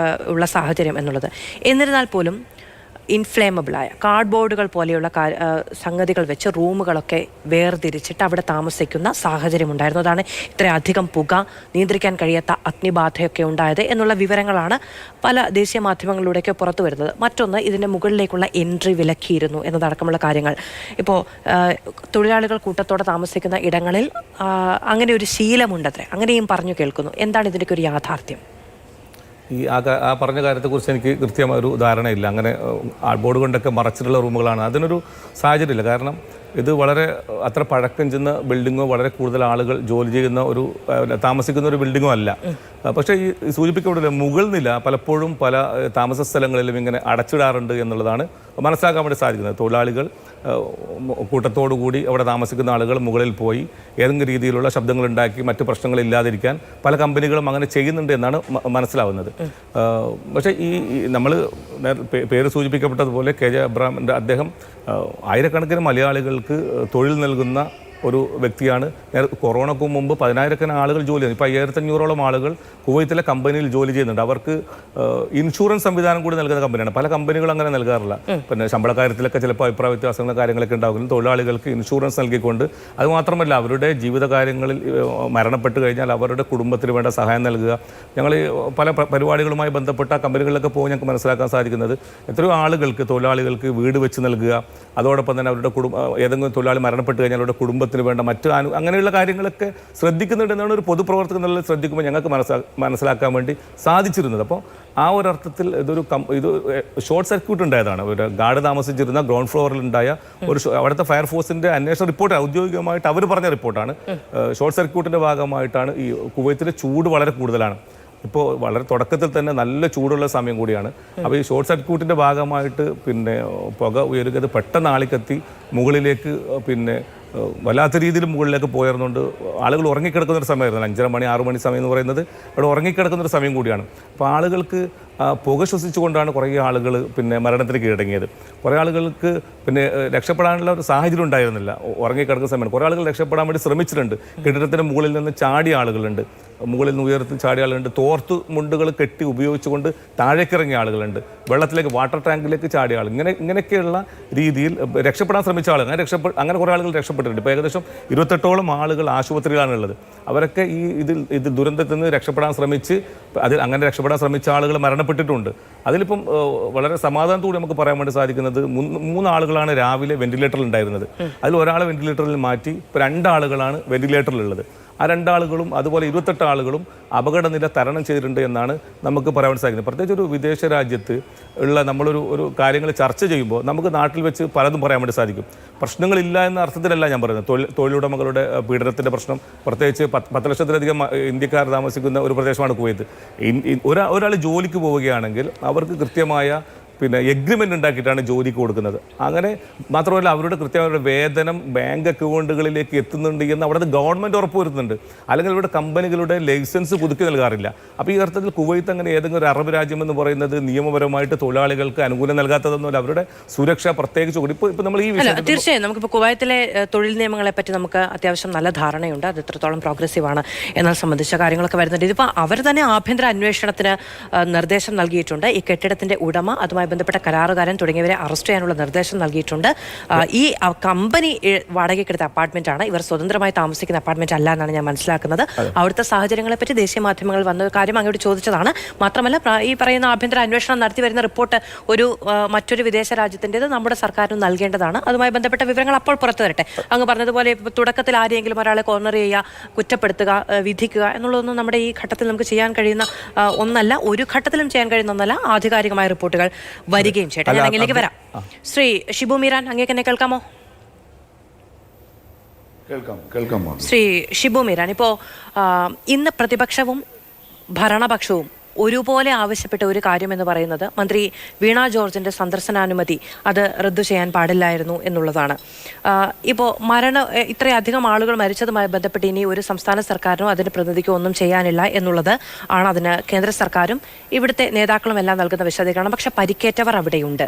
ഉള്ള സാഹചര്യം എന്നുള്ളത്. എന്നിരുന്നാൽ പോലും ഇൻഫ്ലേമബിളായ കാർഡ്ബോർഡുകൾ പോലെയുള്ള സംഗതികൾ വെച്ച് റൂമുകളൊക്കെ വേർതിരിച്ചിട്ട് അവിടെ താമസിക്കുന്ന സാഹചര്യമുണ്ടായിരുന്നു. അതാണ് ഇത്രയധികം പുക, നിയന്ത്രിക്കാൻ കഴിയാത്ത അഗ്നിബാധയൊക്കെ ഉണ്ടായത് എന്നുള്ള വിവരങ്ങളാണ് പല ദേശീയ മാധ്യമങ്ങളിലൂടെയൊക്കെ പുറത്തു വരുന്നത്. മറ്റൊന്ന്, ഇതിൻ്റെ മുകളിലേക്കുള്ള എൻട്രി വിലക്കിയിരുന്നു എന്നതടക്കമുള്ള കാര്യങ്ങൾ. ഇപ്പോൾ തൊഴിലാളികൾ കൂട്ടത്തോടെ താമസിക്കുന്ന ഇടങ്ങളിൽ അങ്ങനെ ഒരു ശീലമുണ്ടത്രേ, അങ്ങനെയും പറഞ്ഞു കേൾക്കുന്നു. എന്താണ് ഇതിൻ്റെയൊക്കെ ഒരു യാഥാർത്ഥ്യം? ആ പറഞ്ഞ കാര്യത്തെക്കുറിച്ച് എനിക്ക് കൃത്യമായ ഒരു ധാരണയില്ല. അങ്ങനെ ബോർഡ് കൊണ്ടൊക്കെ മറച്ചിട്ടുള്ള റൂമുകളാണ്, അതിനൊരു സാഹചര്യമില്ല. കാരണം ഇത് വളരെ അത്ര പഴക്കം ചെന്ന ബിൽഡിങ്ങോ വളരെ കൂടുതൽ ആളുകൾ ജോലി ചെയ്യുന്ന ഒരു താമസിക്കുന്ന ഒരു ബിൽഡിങ്ങോ അല്ല. പക്ഷേ ഈ സൂചിപ്പിക്കപ്പെടുന്ന മുകൾ നില പലപ്പോഴും പല താമസ സ്ഥലങ്ങളിലും ഇങ്ങനെ അടച്ചിടാറുണ്ട് എന്നുള്ളതാണ് മനസ്സിലാക്കാൻ വേണ്ടി സാധിക്കുന്നത്. തൊഴിലാളികൾ കൂട്ടത്തോടു കൂടി അവിടെ താമസിക്കുന്ന ആളുകൾ മുകളിൽ പോയി ഏതെങ്കിലും രീതിയിലുള്ള ശബ്ദങ്ങളുണ്ടാക്കി മറ്റു പ്രശ്നങ്ങളില്ലാതിരിക്കാൻ പല കമ്പനികളും അങ്ങനെ ചെയ്യുന്നുണ്ട് എന്നാണ് മനസ്സിലാവുന്നത്. പക്ഷേ ഈ നമ്മൾ പേര് സൂചിപ്പിക്കപ്പെട്ടതുപോലെ കെ ജെ അബ്രഹാമിൻ്റെ അദ്ദേഹം ആയിരക്കണക്കിന് മലയാളികൾക്ക് തൊഴിൽ നൽകുന്ന ഒരു വ്യക്തിയാണ്. കൊറോണയ്ക്ക് മുമ്പ് 10,000 ആളുകൾ ജോലി ചെയ്യുന്നു. ഇപ്പോൾ 5,500ഓളം ആളുകൾ കുവൈത്തിലെ കമ്പനിയിൽ ജോലി ചെയ്യുന്നുണ്ട്. അവർക്ക് ഇൻഷുറൻസ് സംവിധാനം കൂടി നൽകുന്ന കമ്പനിയാണ്. പല കമ്പനികളും അങ്ങനെ നൽകാറില്ല. പിന്നെ ശമ്പള കാര്യത്തിലൊക്കെ ചിലപ്പോൾ അഭിപ്രായ വ്യത്യാസങ്ങളും കാര്യങ്ങളൊക്കെ ഉണ്ടാകുന്നു. തൊഴിലാളികൾക്ക് ഇൻഷുറൻസ് നൽകിക്കൊണ്ട്, അതുമാത്രമല്ല അവരുടെ ജീവിതകാര്യങ്ങളിൽ മരണപ്പെട്ട് കഴിഞ്ഞാൽ അവരുടെ കുടുംബത്തിന് വേണ്ട സഹായം നൽകുക. ഞങ്ങൾ പല പരിപാടികളുമായി ബന്ധപ്പെട്ട കമ്പനികളിലൊക്കെ പോയി ഞങ്ങൾക്ക് മനസ്സിലാക്കാൻ സാധിക്കുന്നത് എത്രയോ ആളുകൾക്ക്, തൊഴിലാളികൾക്ക് വീട് വെച്ച് നൽകുക, അതോടൊപ്പം തന്നെ അവരുടെ ഏതെങ്കിലും തൊഴിലാളി മരണപ്പെട്ട് കഴിഞ്ഞാൽ അവരുടെ കുടുംബത്തിന് വേണ്ട മറ്റ് അങ്ങനെയുള്ള കാര്യങ്ങളൊക്കെ ശ്രദ്ധിക്കുന്നുണ്ടെന്നാണ് ഒരു പൊതുപ്രവർത്തകൻ എന്നുള്ളത് ശ്രദ്ധിക്കുമ്പോൾ ഞങ്ങൾക്ക് മനസ്സിലാക്കാൻ വേണ്ടി സാധിച്ചിരുന്നത്. അപ്പോൾ ആ ഒരർത്ഥത്തിൽ ഇത് ഷോർട്ട് സർക്യൂട്ട് ഉണ്ടായതാണ്. ഒരു ഗാർഡ് താമസിച്ചിരുന്ന ഗ്രൗണ്ട് ഫ്ലോറിലുണ്ടായ അവിടുത്തെ ഫയർഫോഴ്സിൻ്റെ അന്വേഷണ റിപ്പോർട്ട് ഔദ്യോഗികമായിട്ട് അവർ പറഞ്ഞ റിപ്പോർട്ടാണ്. ഷോർട്ട് സർക്യൂട്ടിൻ്റെ ഭാഗമായിട്ടാണ് ഈ കുവൈത്തിലെ ചൂട് വളരെ കൂടുതലാണ്. ഇപ്പോൾ വളരെ തുടക്കത്തിൽ തന്നെ നല്ല ചൂടുള്ള സമയം കൂടിയാണ്. അപ്പോൾ ഈ ഷോർട്ട് സർക്യൂട്ടിൻ്റെ ഭാഗമായിട്ട് പിന്നെ പുക ഉയരുന്നത് പെട്ടെന്ന് ആളിക്കത്തി മുകളിലേക്ക് പിന്നെ വല്ലാത്ത രീതിയിൽ മുകളിലേക്ക് പോയിരുന്നുകൊണ്ട് ആളുകൾ ഉറങ്ങിക്കിടക്കുന്നൊരു സമയമായിരുന്നു. 5:30 മണി 6 മണി സമയം എന്ന് പറയുന്നത് അവിടെ ഉറങ്ങിക്കിടക്കുന്നൊരു സമയം കൂടിയാണ്. അപ്പോൾ ആളുകൾക്ക് പുക ശ്വസിച്ചുകൊണ്ടാണ് കുറേ ആളുകൾ പിന്നെ മരണത്തിന് കീഴടങ്ങിയത്. കുറേ ആളുകൾക്ക് പിന്നെ രക്ഷപ്പെടാനുള്ള ഒരു സാഹചര്യം ഉണ്ടായിരുന്നില്ല ഉറങ്ങിക്കിടക്കുന്ന സമയത്ത്. കുറേ ആളുകൾ രക്ഷപ്പെടാൻ വേണ്ടി ശ്രമിച്ചിട്ടുണ്ട്. കെട്ടിടത്തിൻ്റെ മുകളിൽ നിന്ന് ചാടിയ ആളുകളുണ്ട്, മുകളിൽ നിന്ന് ഉയർത്തി ചാടിയ ആളുകളുണ്ട്, തോർത്ത് മുണ്ടുകൾ കെട്ടി ഉപയോഗിച്ചുകൊണ്ട് താഴേക്കിറങ്ങിയ ആളുകളുണ്ട്, വെള്ളത്തിലേക്ക് വാട്ടർ ടാങ്കിലേക്ക് ചാടിയ ആൾ, ഇങ്ങനെയൊക്കെയുള്ള രീതിയിൽ രക്ഷപ്പെടാൻ ശ്രമിച്ച ആളുകൾ അങ്ങനെ കുറേ ആളുകൾ രക്ഷപ്പെട്ടിട്ടുണ്ട്. ഇപ്പോൾ ഏകദേശം 28ഓളം ആളുകൾ ആശുപത്രിയിലാണുള്ളത്. അവരൊക്കെ ഇത് ദുരന്തത്തിൽ നിന്ന് രക്ഷപ്പെടാൻ ശ്രമിച്ച് അങ്ങനെ രക്ഷപ്പെടാൻ ശ്രമിച്ച ആളുകൾ മരണപ്പെട്ടിട്ടുണ്ട്. അതിലിപ്പം വളരെ സമാധാനത്തോടെ നമുക്ക് പറയാൻ വേണ്ടി സാധിക്കുന്നത് 3 ആളുകളാണ് രാവിലെ വെന്റിലേറ്ററിൽ ഉണ്ടായിരുന്നത്. അതിൽ ഒരാളെ വെന്റിലേറ്ററിൽ മാറ്റി ഇപ്പോൾ 2 ആളുകളാണ് വെന്റിലേറ്ററിലുള്ളത്. ആ 2 ആളുകളും അതുപോലെ 28 ആളുകളും അപകടനില തരണം ചെയ്തിട്ടുണ്ട് എന്നാണ് നമുക്ക് പറയാൻ സാധിക്കുന്നത്. പ്രത്യേകിച്ച് ഒരു വിദേശ രാജ്യത്ത് ഉള്ള നമ്മളൊരു കാര്യങ്ങൾ ചർച്ച ചെയ്യുമ്പോൾ നമുക്ക് നാട്ടിൽ വെച്ച് പലതും പറയാൻ വേണ്ടി സാധിക്കും. പ്രശ്നങ്ങളില്ല എന്ന അർത്ഥത്തിലല്ല ഞാൻ പറയുന്നത്. തൊഴിലുടമകളുടെ പീഡനത്തിൻ്റെ പ്രശ്നം, പ്രത്യേകിച്ച് 10 ലക്ഷത്തിലധികം ഇന്ത്യക്കാർ താമസിക്കുന്ന ഒരു പ്രദേശമാണ് കുവൈത്ത്. ഒരാൾ ജോലിക്ക് പോവുകയാണെങ്കിൽ അവർക്ക് കൃത്യമായ പിന്നെ എഗ്രിമെൻ്റ് ഉണ്ടാക്കിയിട്ടാണ് ജോലിക്ക് കൊടുക്കുന്നത്. അങ്ങനെ മാത്രമല്ല അവരുടെ കൃത്യമായ വേതനം ബാങ്ക് അക്കൗണ്ടുകളിലേക്ക് എത്തുന്നുണ്ട് എന്ന് അവിടുത്തെ ഗവൺമെൻറ് ഉറപ്പുവരുത്തുന്നുണ്ട്. അല്ലെങ്കിൽ അവരുടെ കമ്പനികളുടെ ലൈസൻസ് പുതുക്കി നൽകാറില്ല. അപ്പോൾ ഈ അർത്ഥത്തിൽ കുവൈത്ത് അങ്ങനെ ഏതെങ്കിലും ഒരു അറബ് രാജ്യമെന്ന് പറയുന്നത് നിയമപരമായിട്ട് തൊഴിലാളികൾക്ക് അനുകൂലം നൽകാത്തതൊന്നുമല്ല. അവരുടെ സുരക്ഷ പ്രത്യേകിച്ച് കൂടി ഇപ്പോൾ നമ്മൾ ഈ വിഷയം തീർച്ചയായും നമുക്കിപ്പോൾ കുവൈത്തിലെ തൊഴിൽ നിയമങ്ങളെ പറ്റി നമുക്ക് അത്യാവശ്യം നല്ല ധാരണയുണ്ട്. അത് എത്രത്തോളം പ്രോഗ്രസീവാണ് എന്നാൽ സംബന്ധിച്ച കാര്യങ്ങളൊക്കെ വരുന്നുണ്ട്. ഇതിപ്പോൾ അവർ തന്നെ ആഭ്യന്തര അന്വേഷണത്തിന് നിർദ്ദേശം നൽകിയിട്ടുണ്ട്. ഈ കെട്ടിടത്തിൻ്റെ ഉടമ, അതുമായി ബന്ധപ്പെട്ട കരാറുകാരൻ തുടങ്ങിയവരെ അറസ്റ്റ് ചെയ്യാനുള്ള നിർദ്ദേശം നൽകിയിട്ടുണ്ട്. ഈ കമ്പനി വാടകയ്ക്കെടുത്ത അപ്പാർട്ട്മെന്റ് ആണ്, ഇവർ സ്വതന്ത്രമായി താമസിക്കുന്ന അപ്പാർട്ട്മെന്റ് അല്ല എന്നാണ് ഞാൻ മനസ്സിലാക്കുന്നത്. അവിടുത്തെ സാഹചര്യങ്ങളെ പറ്റി ദേശീയ മാധ്യമങ്ങൾ വന്ന കാര്യം അങ്ങോട്ട് ചോദിച്ചതാണ്. മാത്രമല്ല ഈ പറയുന്ന ആഭ്യന്തര അന്വേഷണം നടത്തി വരുന്ന റിപ്പോർട്ട് മറ്റൊരു വിദേശ രാജ്യത്തിൻ്റെത് നമ്മുടെ സർക്കാരിന് നൽകേണ്ടതാണ്. അതുമായി ബന്ധപ്പെട്ട വിവരങ്ങൾ അപ്പോൾ പുറത്തു വരട്ടെ. അങ്ങ് പറഞ്ഞതുപോലെ തുടക്കത്തിൽ ആരെങ്കിലും ഒരാളെ കോർണർ ചെയ്യുക, കുറ്റപ്പെടുത്തുക, വിധിക്കുക എന്നുള്ളതൊന്നും നമ്മുടെ ഈ ഘട്ടത്തിൽ നമുക്ക് ചെയ്യാൻ കഴിയുന്ന ഒന്നല്ല, ഒരു ഘട്ടത്തിലും ചെയ്യാൻ കഴിയുന്ന ഒന്നല്ല. ആധികാരികമായ റിപ്പോർട്ടുകൾ വരികയും ചെയ്യട്ടെ. ഞാൻ അങ്ങേലേക്ക് വരാം. ശ്രീ ഷിബു മീരാൻ, അങ്ങേക്ക് എന്നെ കേൾക്കാമോ? കേൾക്കാം. ശ്രീ ഷിബു മീരാൻ, ഇപ്പോൾ ഇന്ന് പ്രതിപക്ഷവും ഭരണപക്ഷവും ഒരുപോലെ ആവശ്യപ്പെട്ട ഒരു കാര്യമെന്ന് പറയുന്നത് മന്ത്രി വീണ ജോർജിന്റെ സന്ദർശനാനുമതി അത് റദ്ദു ചെയ്യാൻ പാടില്ലായിരുന്നു എന്നുള്ളതാണ്. ഇപ്പോൾ ഇത്രയധികം ആളുകൾ മരിച്ചതുമായി ബന്ധപ്പെട്ട് ഇനി ഒരു സംസ്ഥാന സർക്കാരിനോ അതിന് പ്രതിനിധിക്കോ ഒന്നും ചെയ്യാനില്ല എന്നുള്ളത് ആണ് അതിന് കേന്ദ്ര സർക്കാരും ഇവിടുത്തെ നേതാക്കളും എല്ലാം നൽകുന്ന വിശദീകരണം. പക്ഷെ പരിക്കേറ്റവർ അവിടെയുണ്ട്,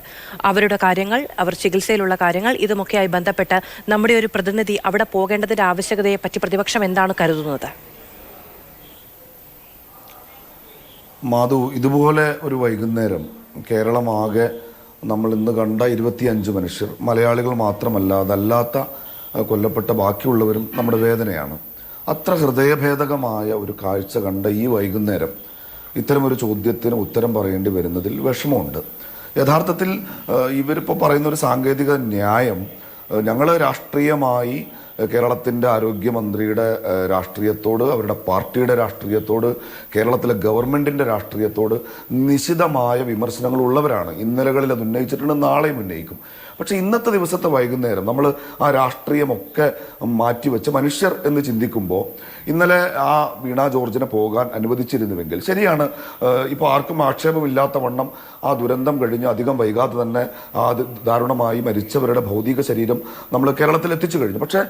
അവരുടെ കാര്യങ്ങൾ, അവർ ചികിത്സയിലുള്ള കാര്യങ്ങൾ, ഇതുമൊക്കെയായി ബന്ധപ്പെട്ട് നമ്മുടെ ഒരു പ്രതിനിധി അവിടെ പോകേണ്ടതിന്റെ ആവശ്യകതയെ പറ്റി പ്രതിപക്ഷം എന്താണ് കരുതുന്നത്? മാധു, ഇതുപോലെ ഒരു വൈകുന്നേരം കേരളമാകെ നമ്മൾ ഇന്ന് കണ്ട 25 മനുഷ്യർ, മലയാളികൾ മാത്രമല്ല അതല്ലാത്ത കൊല്ലപ്പെട്ട ബാക്കിയുള്ളവരും നമ്മുടെ വേദനയാണ്. അത്ര ഹൃദയഭേദകമായ ഒരു കാഴ്ച കണ്ട ഈ വൈകുന്നേരം ഇത്തരമൊരു ചോദ്യത്തിന് ഉത്തരം പറയേണ്ടി വരുന്നതിൽ വിഷമമുണ്ട്. യഥാർത്ഥത്തിൽ ഇവരിപ്പോൾ പറയുന്ന ഒരു സാങ്കേതിക ന്യായം, ഞങ്ങൾ രാഷ്ട്രീയമായി കേരളത്തിൻ്റെ ആരോഗ്യമന്ത്രിയുടെ രാഷ്ട്രീയത്തോട്, അവരുടെ പാർട്ടിയുടെ രാഷ്ട്രീയത്തോട്, കേരളത്തിലെ ഗവൺമെൻറ്റിൻ്റെ രാഷ്ട്രീയത്തോട് നിശിതമായ വിമർശനങ്ങൾ ഉള്ളവരാണ്. ഇന്നലകളിൽ അത് ഉന്നയിച്ചിട്ടുണ്ട്, നാളെയും ഉന്നയിക്കും. പക്ഷേ ഇന്നത്തെ ദിവസത്തെ വൈകുന്നേരം നമ്മൾ ആ രാഷ്ട്രീയമൊക്കെ മാറ്റിവെച്ച് മനുഷ്യർ എന്ന് ചിന്തിക്കുമ്പോൾ, ഇന്നലെ ആ വീണ ജോർജിനെ പോകാൻ അനുവദിച്ചിരുന്നുവെങ്കിൽ, ശരിയാണ്, ഇപ്പോൾ ആർക്കും ആക്ഷേപമില്ലാത്ത വണ്ണം ആ ദുരന്തം കഴിഞ്ഞ് അധികം വൈകാതെ തന്നെ ആ ദാരുണമായി മരിച്ചവരുടെ ഭൗതിക ശരീരം നമ്മൾ കേരളത്തിൽ എത്തിച്ചു കഴിഞ്ഞു. പക്ഷേ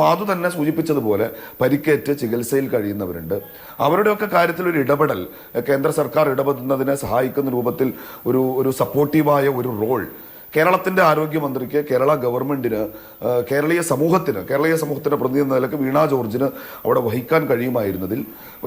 മാധു തന്നെ സൂചിപ്പിച്ചതുപോലെ പരിക്കേറ്റ് ചികിത്സയിൽ കഴിയുന്നവരുണ്ട്. അവരുടെയൊക്കെ കാര്യത്തിൽ ഒരു ഇടപെടൽ, കേന്ദ്ര സർക്കാർ ഇടപെടുന്നതിനെ സഹായിക്കുന്ന രൂപത്തിൽ ഒരു സപ്പോർട്ടീവായ ഒരു റോൾ കേരളത്തിൻ്റെ ആരോഗ്യമന്ത്രിക്ക്, കേരള ഗവൺമെൻറ്റിന്, കേരളീയ സമൂഹത്തിൻ്റെ പ്രതിനിധി എന്ന നിലയ്ക്ക് വീണ ജോർജിന് അവിടെ വഹിക്കാൻ കഴിയുമായിരുന്നതിൽ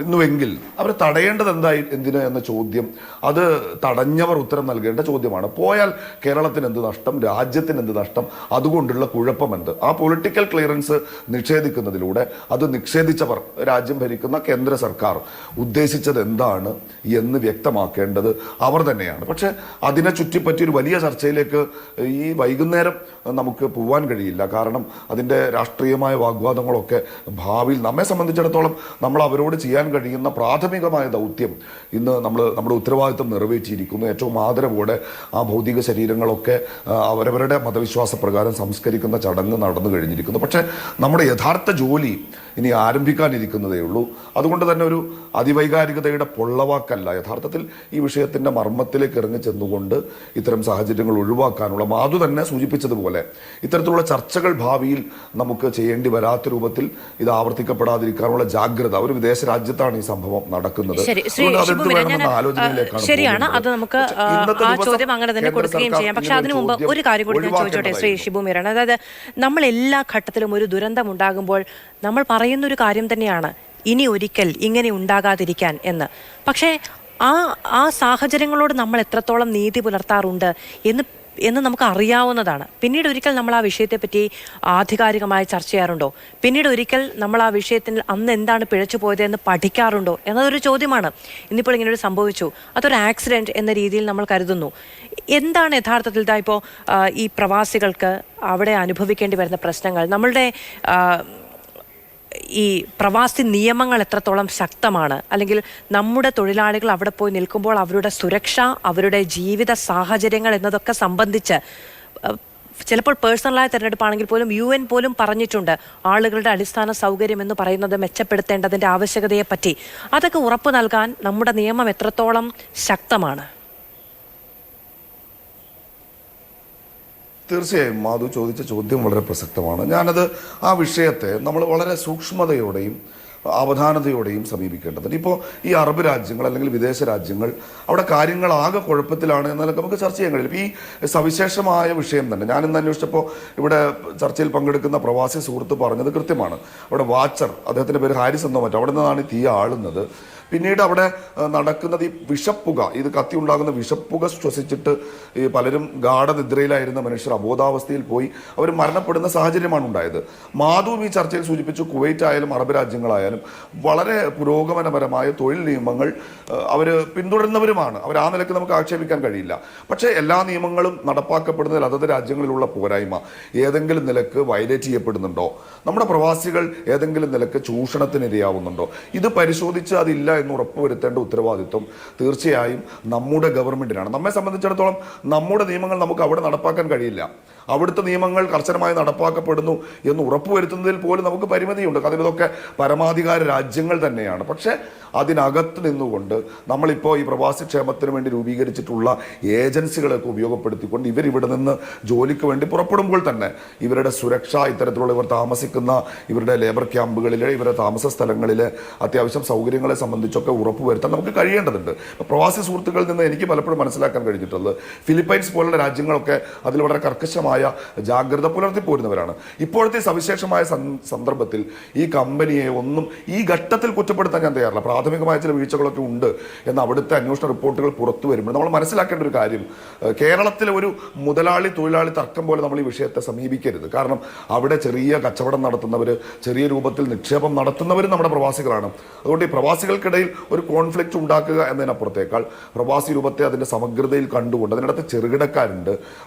ഇന്നുവെങ്കിൽ അവരെ തടയേണ്ടത് എന്തിന് എന്ന ചോദ്യം, അത് തടഞ്ഞവർ ഉത്തരം നൽകേണ്ട ചോദ്യമാണ്. പോയാൽ കേരളത്തിന് എന്ത് നഷ്ടം, രാജ്യത്തിന് എന്ത് നഷ്ടം, അതുകൊണ്ടുള്ള കുഴപ്പമെന്ത്? ആ പൊളിറ്റിക്കൽ ക്ലിയറൻസ് നിഷേധിക്കുന്നതിലൂടെ അത് നിഷേധിച്ചവർ, രാജ്യം ഭരിക്കുന്ന കേന്ദ്ര സർക്കാർ ഉദ്ദേശിച്ചത് എന്താണ് എന്ന് വ്യക്തമാക്കേണ്ടത് അവർ തന്നെയാണ്. പക്ഷെ അതിനെ ചുറ്റിപ്പറ്റി ഒരു വലിയ ചർച്ചയിലേക്ക് ഈ വൈകുന്നേരം നമുക്ക് പോവാൻ കഴിയില്ല. കാരണം അതിൻ്റെ രാഷ്ട്രീയമായ വാഗ്വാദങ്ങളൊക്കെ ഭാവിയിൽ നമ്മെ സംബന്ധിച്ചിടത്തോളം നമ്മൾ അവരോട് ചെയ്യാൻ കഴിയുന്ന പ്രാഥമികമായ ദൗത്യം ഇന്ന് നമ്മുടെ ഉത്തരവാദിത്വം നിറവേറ്റിയിരിക്കുന്നു. ഏറ്റവും ആദരവോടെ ആ ഭൗതിക ശരീരങ്ങളൊക്കെ അവരവരുടെ മതവിശ്വാസ പ്രകാരം സംസ്കരിക്കുന്ന ചടങ്ങ് നടന്നു കഴിഞ്ഞിരിക്കുന്നു. പക്ഷേ നമ്മുടെ യഥാർത്ഥ ജോലി ഇനി ആരംഭിക്കാനിരിക്കുന്നതേ ഉള്ളൂ. അതുകൊണ്ട് തന്നെ ഒരു അതിവൈകാരികതയുടെ പൊള്ളവാക്കല്ല, യഥാർത്ഥത്തിൽ ഈ വിഷയത്തിൻ്റെ മർമ്മത്തിലേക്ക് ഇറങ്ങി ചെന്നുകൊണ്ട് ഇത്തരം സാഹചര്യങ്ങൾ ഒഴിവാക്കാനുള്ള, മാധു തന്നെ സൂചിപ്പിച്ചതുപോലെ ഇത്തരത്തിലുള്ള ചർച്ചകൾ ഭാവിയിൽ നമുക്ക് ചെയ്യേണ്ടി വരാത്ത രൂപത്തിൽ ഇത് ആവർത്തിക്കപ്പെടാതിരിക്കാനുള്ള ജാഗ്രത. ഒരു വിദേശ രാജ്യത്താണ് ഈ സംഭവം നടക്കുന്നത്. ശരിയാണ്, അത് നമുക്ക് ആ ചോദ്യം അങ്ങനെ തന്നെ കൊടുക്കുകയും ചെയ്യാം. പക്ഷെ അതിനു മുമ്പ് ഒരു കാര്യം കൂടി ഞാൻ ചോദിച്ചോട്ടെ ശ്രീ ഷിബു മീരാൻ. അതായത് നമ്മൾ എല്ലാ ഘട്ടത്തിലും ഒരു ദുരന്തം ഉണ്ടാകുമ്പോൾ നമ്മൾ പറയുന്നൊരു കാര്യം തന്നെയാണ് ഇനി ഒരിക്കൽ ഇങ്ങനെ ഉണ്ടാകാതിരിക്കാൻ എന്ന്. പക്ഷേ ആ സാഹചര്യങ്ങളോട് നമ്മൾ എത്രത്തോളം നീതി പുലർത്താറുണ്ട് എന്ന് നമുക്ക് അറിയാവുന്നതാണ്. പിന്നീട് ഒരിക്കൽ നമ്മൾ ആ വിഷയത്തെപ്പറ്റി ആധികാരികമായി ചർച്ച ചെയ്യാറുണ്ടോ? പിന്നീട് ഒരിക്കൽ നമ്മൾ ആ വിഷയത്തിൽ അന്ന് എന്താണ് പിഴച്ചു പോയത് എന്ന് പഠിക്കാറുണ്ടോ എന്നതൊരു ചോദ്യമാണ്. ഇന്നിപ്പോൾ ഇങ്ങനെയൊരു സംഭവിച്ചു, അതൊരു ആക്സിഡൻറ്റ് എന്ന രീതിയിൽ നമ്മൾ കരുതുന്നു. എന്താണ് യഥാർത്ഥത്തിൽ ഇപ്പോൾ ഈ പ്രവാസികൾക്ക് അവിടെ അനുഭവിക്കേണ്ടി വരുന്ന പ്രശ്നങ്ങൾ? നമ്മളുടെ ഈ പ്രവാസി നിയമങ്ങൾ എത്രത്തോളം ശക്തമാണ്, അല്ലെങ്കിൽ നമ്മുടെ തൊഴിലാളികൾ അവിടെ പോയി നിൽക്കുമ്പോൾ അവരുടെ സുരക്ഷ, അവരുടെ ജീവിത സാഹചര്യങ്ങൾ എന്നതൊക്കെ സംബന്ധിച്ച് ചിലപ്പോൾ പേഴ്സണലായ തിരഞ്ഞെടുപ്പാണെങ്കിൽ പോലും UN പോലും പറഞ്ഞിട്ടുണ്ട് ആളുകളുടെ അടിസ്ഥാന സൗകര്യം എന്ന് പറയുന്നത് മെച്ചപ്പെടുത്തേണ്ടതിൻ്റെ ആവശ്യകതയെപ്പറ്റി. അതൊക്കെ ഉറപ്പു നൽകാൻ നമ്മുടെ നിയമം എത്രത്തോളം ശക്തമാണ്? തീർച്ചയായും മാധു ചോദിച്ച ചോദ്യം വളരെ പ്രസക്തമാണ്. ആ വിഷയത്തെ നമ്മൾ വളരെ സൂക്ഷ്മതയോടെയും അവധാനതയോടെയും സമീപിക്കേണ്ടതുണ്ട്. ഇപ്പോൾ ഈ അറബ് രാജ്യങ്ങൾ അല്ലെങ്കിൽ വിദേശ രാജ്യങ്ങൾ, അവിടെ കാര്യങ്ങൾ ആകെ കുഴപ്പത്തിലാണ് എന്നതൊക്കെ നമുക്ക് ചർച്ച ചെയ്യാൻ കഴിയും. ഈ സവിശേഷമായ വിഷയം തന്നെ ഞാനിന്ന് അന്വേഷിച്ചപ്പോൾ ഇവിടെ ചർച്ചയിൽ പങ്കെടുക്കുന്ന പ്രവാസി സുഹൃത്ത് പറഞ്ഞത് കൃത്യമാണ്. അവിടെ വാച്ചർ, അദ്ദേഹത്തിൻ്റെ പേര് ഹാരിസ് എന്നോ മറ്റോ, അവിടെ നിന്നാണ് ഈ തീ ആളുന്നത്. പിന്നീട് അവിടെ നടക്കുന്നത് ഈ വിഷപ്പുക, ഇത് കത്തി ഉണ്ടാകുന്ന വിഷപ്പുക ശ്വസിച്ചിട്ട് ഈ പലരും ഗാഠനിദ്രയിലായിരുന്ന മനുഷ്യർ അബോധാവസ്ഥയിൽ പോയി അവർ മരണപ്പെടുന്ന സാഹചര്യമാണ് ഉണ്ടായത്. മാധുവും ഈ ചർച്ചയിൽ സൂചിപ്പിച്ചു, കുവൈറ്റ് ആയാലും അറബ് രാജ്യങ്ങളായാലും വളരെ പുരോഗമനപരമായ തൊഴിൽ നിയമങ്ങൾ അവർ പിന്തുടരുന്നവരുമാണ്. അവർ ആ നിലയ്ക്ക് നമുക്ക് ആക്ഷേപിക്കാൻ കഴിയില്ല. പക്ഷേ എല്ലാ നിയമങ്ങളും നടപ്പാക്കപ്പെടുന്നതിൽ അതത് രാജ്യങ്ങളിലുള്ള പോരായ്മ ഏതെങ്കിലും നിലക്ക് വയലേറ്റ് ചെയ്യപ്പെടുന്നുണ്ടോ, നമ്മുടെ പ്രവാസികൾ ഏതെങ്കിലും നിലക്ക് ചൂഷണത്തിനിരയാവുന്നുണ്ടോ, ഇത് പരിശോധിച്ച് അതില്ല എന്ന് ഉറപ്പുവരുത്തേണ്ട ഉത്തരവാദിത്വം തീർച്ചയായും നമ്മുടെ ഗവൺമെന്റിനാണ്. നമ്മെ സംബന്ധിച്ചിടത്തോളം നമ്മുടെ നിയമങ്ങൾ നമുക്ക് അവിടെ നടപ്പാക്കാൻ കഴിയില്ല. അവിടുത്തെ നിയമങ്ങൾ കർശനമായി നടപ്പാക്കപ്പെടുന്നു എന്ന് ഉറപ്പുവരുത്തുന്നതിൽ പോലും നമുക്ക് പരിമിതിയുണ്ട്. കാരണം ഇതൊക്കെ പരമാധികാര രാജ്യങ്ങൾ തന്നെയാണ്. പക്ഷേ അതിനകത്ത് നിന്നുകൊണ്ട് നമ്മളിപ്പോൾ ഈ പ്രവാസി ക്ഷേമത്തിന് വേണ്ടി രൂപീകരിച്ചിട്ടുള്ള ഏജൻസികളൊക്കെ ഉപയോഗപ്പെടുത്തിക്കൊണ്ട് ഇവരിവിടെ നിന്ന് ജോലിക്ക് വേണ്ടി പുറപ്പെടുമ്പോൾ തന്നെ ഇവരുടെ സുരക്ഷ, ഇത്തരത്തിലുള്ള ഇവർ താമസിക്കുന്ന ഇവരുടെ ലേബർ ക്യാമ്പുകളിൽ, ഇവരുടെ താമസ സ്ഥലങ്ങളിൽ അത്യാവശ്യം സൗകര്യങ്ങളെ സംബന്ധിച്ചൊക്കെ ഉറപ്പുവരുത്താൻ നമുക്ക് കഴിയേണ്ടതുണ്ട്. പ്രവാസി സുഹൃത്തുക്കളിൽ നിന്ന് എനിക്ക് പലപ്പോഴും മനസ്സിലാക്കാൻ കഴിഞ്ഞിട്ടുള്ളത് ഫിലിപ്പൈൻസ് പോലുള്ള രാജ്യങ്ങളൊക്കെ അതിൽ വളരെ കർക്കശമായ ജാഗ്രത പുലർത്തി പോരുന്നവരാണ്. ഇപ്പോഴത്തെ സവിശേഷമായ സന്ദർഭത്തിൽ ഈ കമ്പനിയെ ഒന്നും ഈ ഘട്ടത്തിൽ കുറ്റപ്പെടുത്താൻ ഞാൻ തയ്യാറില്ല. പ്രാഥമികമായ ചില വീഴ്ചകളൊക്കെ ഉണ്ട് എന്ന് അവിടുത്തെ അന്വേഷണ റിപ്പോർട്ടുകൾ പുറത്തു വരുമ്പോൾ നമ്മൾ മനസ്സിലാക്കേണ്ട ഒരു കാര്യം, കേരളത്തിലെ ഒരു മുതലാളി തൊഴിലാളി തർക്കം പോലെ നമ്മൾ ഈ വിഷയത്തെ സമീപിക്കരുത്. കാരണം അവിടെ ചെറിയ കച്ചവടം നടത്തുന്നവർ, ചെറിയ രൂപത്തിൽ നിക്ഷേപം നടത്തുന്നവരും നമ്മുടെ പ്രവാസികളാണ്. അതുകൊണ്ട് ഈ പ്രവാസികൾക്കിടയിൽ ഒരു കോൺഫ്ലിക്റ്റ് ഉണ്ടാക്കുക എന്നതിനപ്പുറത്തേക്കാൾ പ്രവാസി രൂപത്തെ അതിൻ്റെ സമഗ്രതയിൽ കണ്ടുകൊണ്ട് അതിനകത്ത് ചെറുകിടക്കാരുണ്ട്,